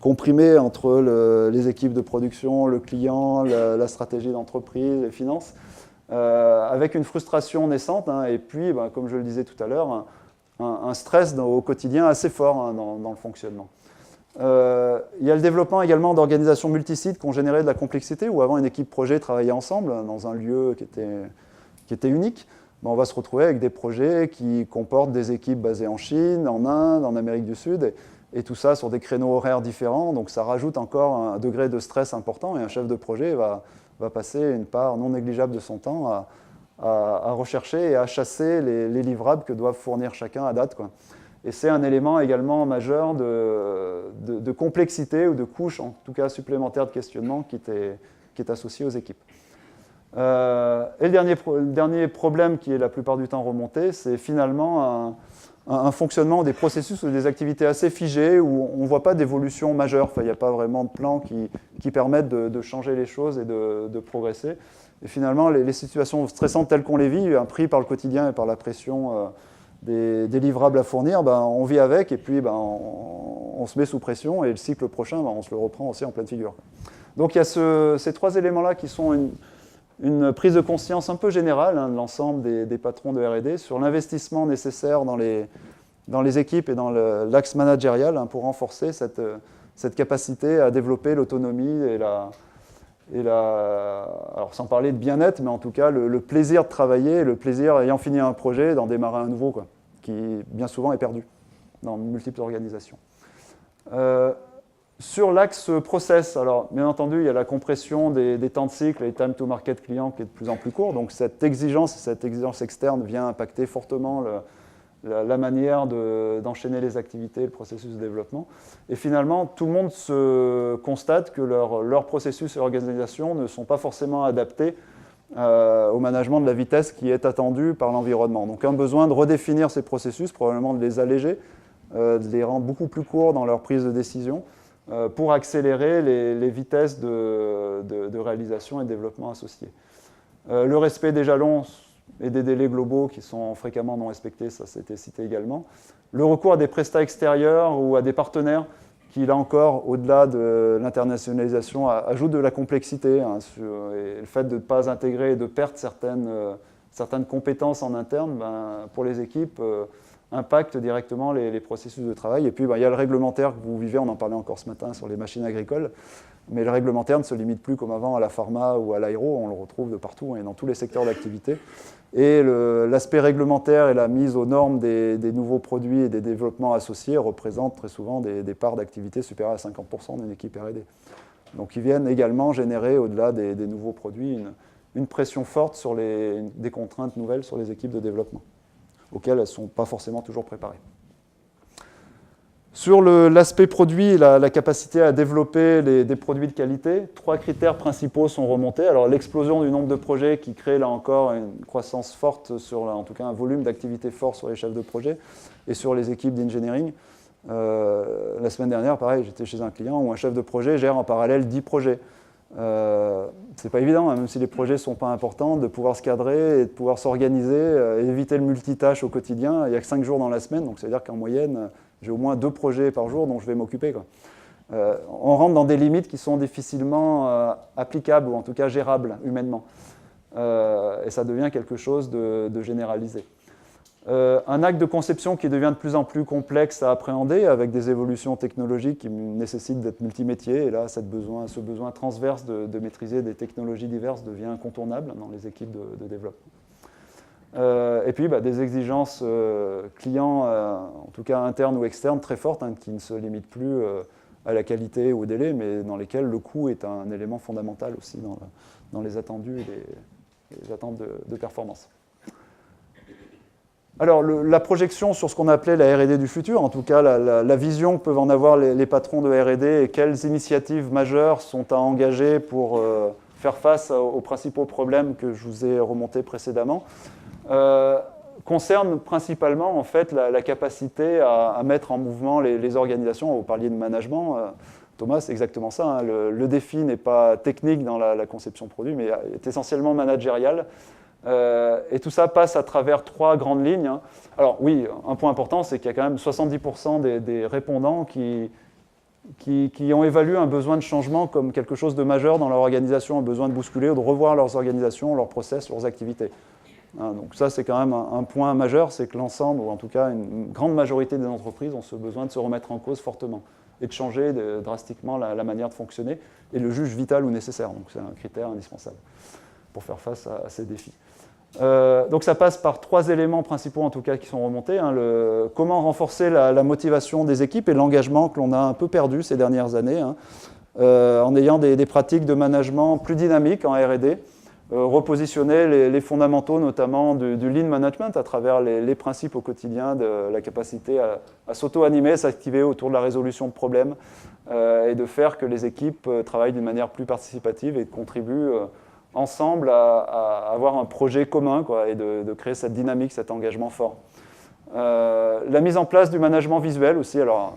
comprimées entre les équipes de production, le client, la stratégie d'entreprise, les finances, avec une frustration naissante et puis, comme je le disais tout à l'heure, un stress au quotidien assez fort dans le fonctionnement. Il y a le développement également d'organisations multisites qui ont généré de la complexité, où avant une équipe projet travaillait ensemble dans un lieu qui était unique. On va se retrouver avec des projets qui comportent des équipes basées en Chine, en Inde, en Amérique du Sud, et tout ça sur des créneaux horaires différents, donc ça rajoute encore un degré de stress important, et un chef de projet va passer une part non négligeable de son temps à rechercher et à chasser les livrables que doivent fournir chacun à date, quoi. Et c'est un élément également majeur de complexité ou de couche, en tout cas supplémentaire de questionnement, qui est associé aux équipes. Et le dernier problème qui est la plupart du temps remonté, c'est finalement un fonctionnement des processus ou des activités assez figées où on ne voit pas d'évolution majeure. Enfin, il n'y a pas vraiment de plan qui permettent de changer les choses et de progresser. Et finalement, les situations stressantes telles qu'on les vit, prises par le quotidien et par la pression des livrables à fournir, on vit avec et puis on se met sous pression et le cycle prochain, on se le reprend aussi en pleine figure. Donc il y a ces 3 éléments-là qui sont une prise de conscience un peu générale de l'ensemble des patrons de R&D sur l'investissement nécessaire dans les équipes et dans l'axe managérial pour renforcer cette capacité à développer l'autonomie alors sans parler de bien-être, mais en tout cas le plaisir de travailler, le plaisir ayant fini un projet d'en démarrer un nouveau, quoi, qui bien souvent est perdu dans multiples organisations. Sur l'axe process, alors bien entendu, il y a la compression des temps de cycle et time to market client qui est de plus en plus court. Donc cette exigence externe vient impacter fortement la manière d'enchaîner les activités, le processus de développement. Et finalement, tout le monde se constate que leurs processus et organisations ne sont pas forcément adaptés au management de la vitesse qui est attendue par l'environnement. Donc un besoin de redéfinir ces processus, probablement de les alléger, de les rendre beaucoup plus courts dans leur prise de décision, pour accélérer les vitesses de réalisation et de développement associées. Le respect des jalons et des délais globaux qui sont fréquemment non respectés, ça c'était cité également. Le recours à des prestats extérieurs ou à des partenaires qui, là encore, au-delà de l'internationalisation, ajoute de la complexité, hein, et le fait de ne pas intégrer et de perdre certaines compétences en interne, pour les équipes, impacte directement les processus de travail. Et puis, il y a le réglementaire que vous vivez, on en parlait encore ce matin sur les machines agricoles, mais le réglementaire ne se limite plus comme avant à la pharma ou à l'aéro, on le retrouve de partout et dans tous les secteurs d'activité. Et l'aspect réglementaire et la mise aux normes des nouveaux produits et des développements associés représentent très souvent des parts d'activité supérieures à 50% d'une équipe R&D. Donc ils viennent également générer, au-delà des nouveaux produits, une pression forte sur des contraintes nouvelles sur les équipes de développement, auxquelles elles ne sont pas forcément toujours préparées. Sur l'aspect produit, la capacité à développer des produits de qualité, 3 critères principaux sont remontés. Alors l'explosion du nombre de projets qui crée là encore une croissance forte, en tout cas un volume d'activité fort sur les chefs de projet et sur les équipes d'engineering. La semaine dernière, pareil, j'étais chez un client où un chef de projet gère en parallèle 10 projets. C'est pas évident, hein, même si les projets ne sont pas importants, de pouvoir se cadrer et de pouvoir s'organiser, éviter le multitâche au quotidien. Il n'y a que 5 jours dans la semaine, donc ça veut dire qu'en moyenne, j'ai au moins 2 projets par jour dont je vais m'occuper. On rentre dans des limites qui sont difficilement applicables, ou en tout cas gérables humainement. Et ça devient quelque chose de généralisé. Un acte de conception qui devient de plus en plus complexe à appréhender, avec des évolutions technologiques qui nécessitent d'être multimétiers. Et là, ce besoin transverse de maîtriser des technologies diverses devient incontournable dans les équipes de développement. Et puis des exigences clients, en tout cas internes ou externes, très fortes, hein, qui ne se limitent plus à la qualité ou au délai, mais dans lesquelles le coût est un élément fondamental aussi dans les attendus et les attentes de performance. Alors, la projection sur ce qu'on appelait la R&D du futur, en tout cas la vision que peuvent en avoir les patrons de R&D et quelles initiatives majeures sont à engager pour faire face aux principaux problèmes que je vous ai remontés précédemment, concerne principalement en fait, la capacité à mettre en mouvement les organisations. Vous parliez de management, Thomas, c'est exactement ça. Hein. Le défi n'est pas technique dans la conception produit, mais est essentiellement managérial. Et tout ça passe à travers 3 grandes lignes. Hein. Alors oui, un point important, c'est qu'il y a quand même 70% des répondants qui ont évalué un besoin de changement comme quelque chose de majeur dans leur organisation, un besoin de bousculer ou de revoir leurs organisations, leurs process, leurs activités. Hein, donc ça, c'est quand même un point majeur, c'est que l'ensemble, ou en tout cas une grande majorité des entreprises ont ce besoin de se remettre en cause fortement et de changer drastiquement la manière de fonctionner et le jugent vital ou nécessaire. Donc c'est un critère indispensable pour faire face à ces défis. Donc ça passe par 3 éléments principaux en tout cas qui sont remontés. Hein, comment renforcer la motivation des équipes et l'engagement que l'on a un peu perdu ces dernières années, hein, en ayant des pratiques de management plus dynamiques en R&D, repositionner les fondamentaux notamment du lean management à travers les principes au quotidien de la capacité à s'auto-animer, s'activer autour de la résolution de problèmes et de faire que les équipes travaillent d'une manière plus participative et contribuent ensemble à avoir un projet commun et de créer cette dynamique, cet engagement fort. La mise en place du management visuel aussi. Alors,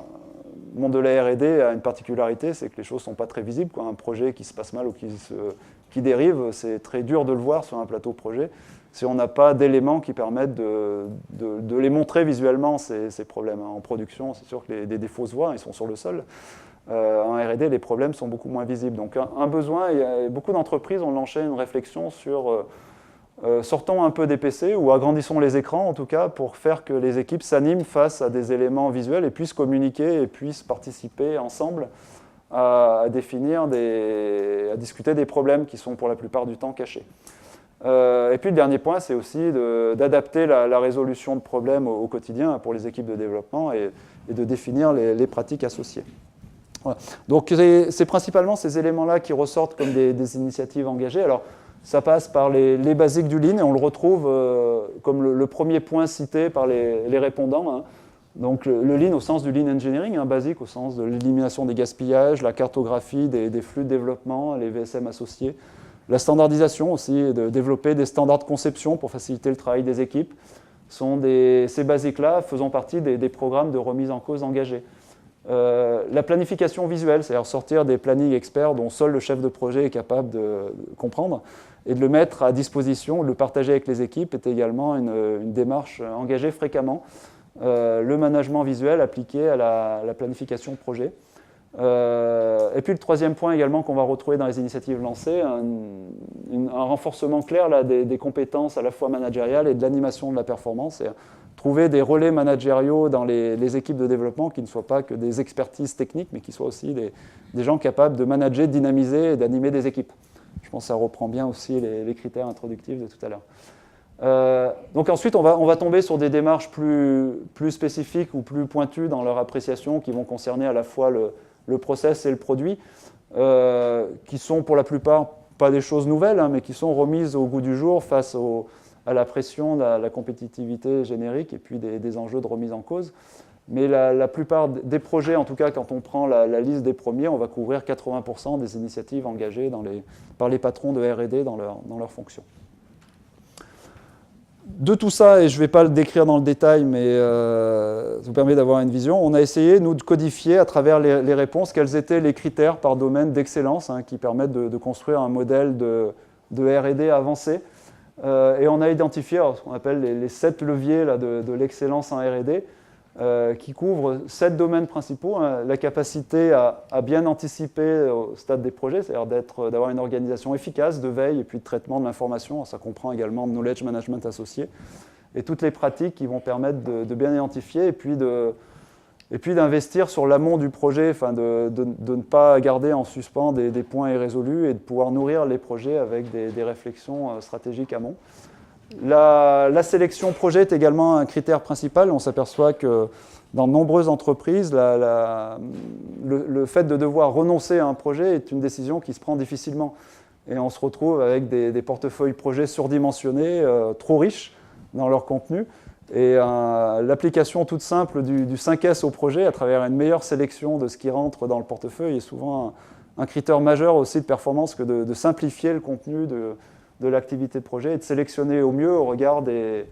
le monde de la R&D a une particularité, c'est que les choses ne sont pas très visibles. Un projet qui se passe mal ou qui dérive, c'est très dur de le voir sur un plateau projet si on n'a pas d'éléments qui permettent de les montrer visuellement, ces problèmes. En production, c'est sûr que les défauts se voient, ils sont sur le sol. En R&D, les problèmes sont beaucoup moins visibles. Donc un besoin, et beaucoup d'entreprises ont lancé une réflexion sur sortons un peu des PC ou agrandissons les écrans en tout cas pour faire que les équipes s'animent face à des éléments visuels et puissent communiquer et puissent participer ensemble à discuter des problèmes qui sont pour la plupart du temps cachés. Et puis le dernier point, c'est aussi d'adapter la résolution de problèmes au quotidien pour les équipes de développement et de définir les pratiques associées. Voilà. Donc c'est principalement ces éléments-là qui ressortent comme des initiatives engagées. Alors ça passe par les basiques du Lean et on le retrouve comme le premier point cité par les répondants. Hein. Donc le Lean au sens du Lean Engineering, basique au sens de l'élimination des gaspillages, la cartographie des flux de développement, les VSM associés. La standardisation aussi, de développer des standards de conception pour faciliter le travail des équipes. Ces basiques-là faisant partie des programmes de remise en cause engagés. La planification visuelle, c'est-à-dire sortir des plannings experts dont seul le chef de projet est capable de comprendre et de le mettre à disposition, de le partager avec les équipes est également une démarche engagée fréquemment. Le management visuel appliqué à la planification projet. Et puis le troisième point également qu'on va retrouver dans les initiatives lancées, un renforcement clair là, des compétences à la fois managériales et de l'animation de la performance. Et trouver des relais managériaux dans les équipes de développement qui ne soient pas que des expertises techniques, mais qui soient aussi des gens capables de manager, de dynamiser et d'animer des équipes. Je pense que ça reprend bien aussi les critères introductifs de tout à l'heure. Donc ensuite, on va tomber sur des démarches plus spécifiques ou plus pointues dans leur appréciation qui vont concerner à la fois le process et le produit, qui sont pour la plupart pas des choses nouvelles, mais qui sont remises au goût du jour face à la pression, la compétitivité générique et puis des enjeux de remise en cause. Mais la plupart des projets, en tout cas quand on prend la liste des premiers, on va couvrir 80% des initiatives engagées par les patrons de R&D dans leurs fonctions. De tout ça, et je ne vais pas le décrire dans le détail, mais ça vous permet d'avoir une vision, on a essayé, nous, de codifier à travers les réponses quels étaient les critères par domaine d'excellence qui permettent de construire un modèle de R&D avancé. Et on a identifié ce qu'on appelle les 7 leviers là, de l'excellence en R&D, qui couvrent 7 domaines principaux. La capacité à bien anticiper au stade des projets, c'est-à-dire d'avoir une organisation efficace de veille et puis de traitement de l'information. Ça comprend également knowledge management associé et toutes les pratiques qui vont permettre de bien identifier et puis d'investir sur l'amont du projet, de ne pas garder en suspens des points irrésolus et de pouvoir nourrir les projets avec des réflexions stratégiques amont. La sélection projet est également un critère principal. On s'aperçoit que dans de nombreuses entreprises, le fait de devoir renoncer à un projet est une décision qui se prend difficilement. Et on se retrouve avec des portefeuilles projets surdimensionnés, trop riches dans leur contenu. Et l'application toute simple du 5S au projet à travers une meilleure sélection de ce qui rentre dans le portefeuille est souvent un critère majeur aussi de performance que de simplifier le contenu de l'activité de projet et de sélectionner au mieux au regard des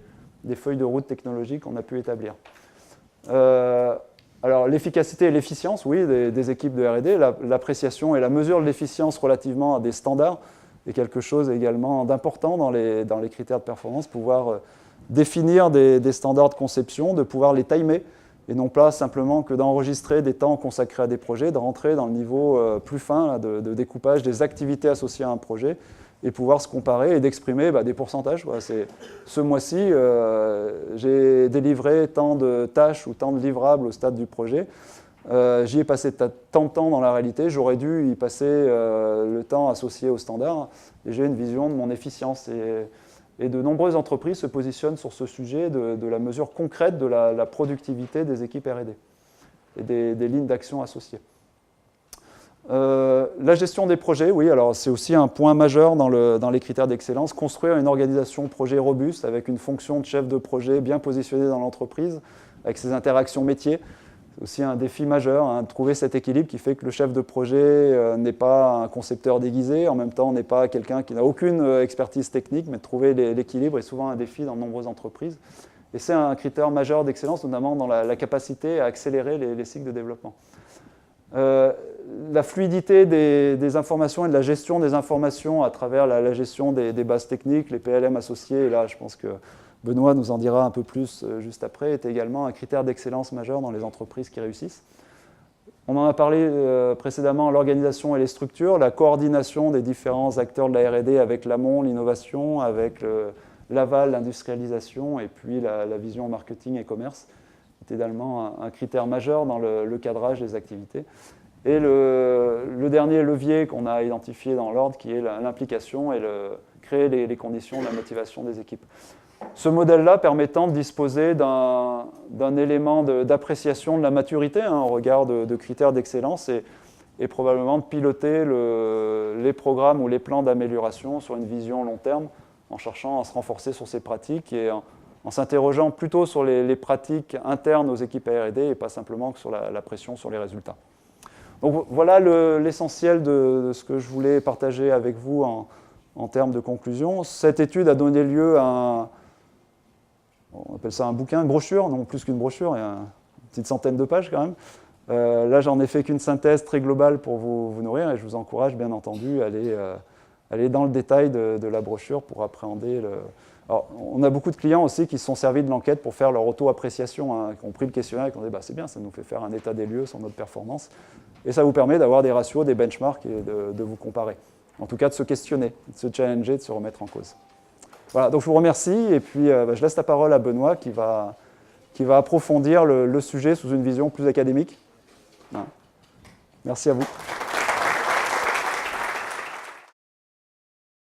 feuilles de route technologiques qu'on a pu établir. Alors l'efficacité et l'efficience, oui, des équipes de R&D, l'appréciation et la mesure de l'efficience relativement à des standards est quelque chose également d'important dans les critères de performance, pouvoir définir des standards de conception, de pouvoir les timer, et non pas simplement que d'enregistrer des temps consacrés à des projets, de rentrer dans le niveau plus fin là, de découpage des activités associées à un projet, et pouvoir se comparer et d'exprimer des pourcentages. Voilà, ce mois-ci, j'ai délivré tant de tâches ou tant de livrables au stade du projet. J'y ai passé tant de temps dans la réalité, j'aurais dû y passer le temps associé au standard, et j'ai une vision de mon efficience. Et de nombreuses entreprises se positionnent sur ce sujet de la mesure concrète de la productivité des équipes R&D et des lignes d'action associées. La gestion des projets, oui, alors c'est aussi un point majeur dans les critères d'excellence. Construire une organisation projet robuste avec une fonction de chef de projet bien positionnée dans l'entreprise, avec ses interactions métiers. C'est aussi un défi majeur, de trouver cet équilibre qui fait que le chef de projet n'est pas un concepteur déguisé, en même temps n'est pas quelqu'un qui n'a aucune expertise technique, mais de trouver l'équilibre est souvent un défi dans de nombreuses entreprises. Et c'est un critère majeur d'excellence, notamment dans la capacité à accélérer les cycles de développement. La fluidité des informations et de la gestion des informations à travers la gestion des bases techniques, les PLM associés, et là je pense que Benoît nous en dira un peu plus juste après, est également un critère d'excellence majeur dans les entreprises qui réussissent. On en a parlé précédemment, l'organisation et les structures, la coordination des différents acteurs de la R&D avec l'amont, l'innovation, avec l'aval, l'industrialisation et puis la vision marketing et commerce est également un critère majeur dans le cadrage des activités. Et le dernier levier qu'on a identifié dans l'ordre, qui est l'implication et créer les conditions de la motivation des équipes. Ce modèle-là permettant de disposer d'un élément d'appréciation de la maturité au regard de critères d'excellence et probablement de piloter les programmes ou les plans d'amélioration sur une vision long terme en cherchant à se renforcer sur ces pratiques et en s'interrogeant plutôt sur les pratiques internes aux équipes R&D et pas simplement que sur la pression sur les résultats. Donc voilà l'essentiel de ce que je voulais partager avec vous en termes de conclusion. Cette étude a donné lieu à on appelle ça un bouquin, une brochure, non plus qu'une brochure, il y a une petite centaine de pages quand même. Là, j'en ai fait qu'une synthèse très globale pour vous nourrir et je vous encourage bien entendu à aller dans le détail de la brochure pour appréhender Alors, on a beaucoup de clients aussi qui se sont servis de l'enquête pour faire leur auto-appréciation, qui ont pris le questionnaire et qui ont dit bah, c'est bien, ça nous fait faire un état des lieux sur notre performance. Et ça vous permet d'avoir des ratios, des benchmarks et de vous comparer. En tout cas, de se questionner, de se challenger, de se remettre en cause. Voilà, donc je vous remercie et puis je laisse la parole à Benoît qui va approfondir le sujet sous une vision plus académique. Voilà. Merci à vous.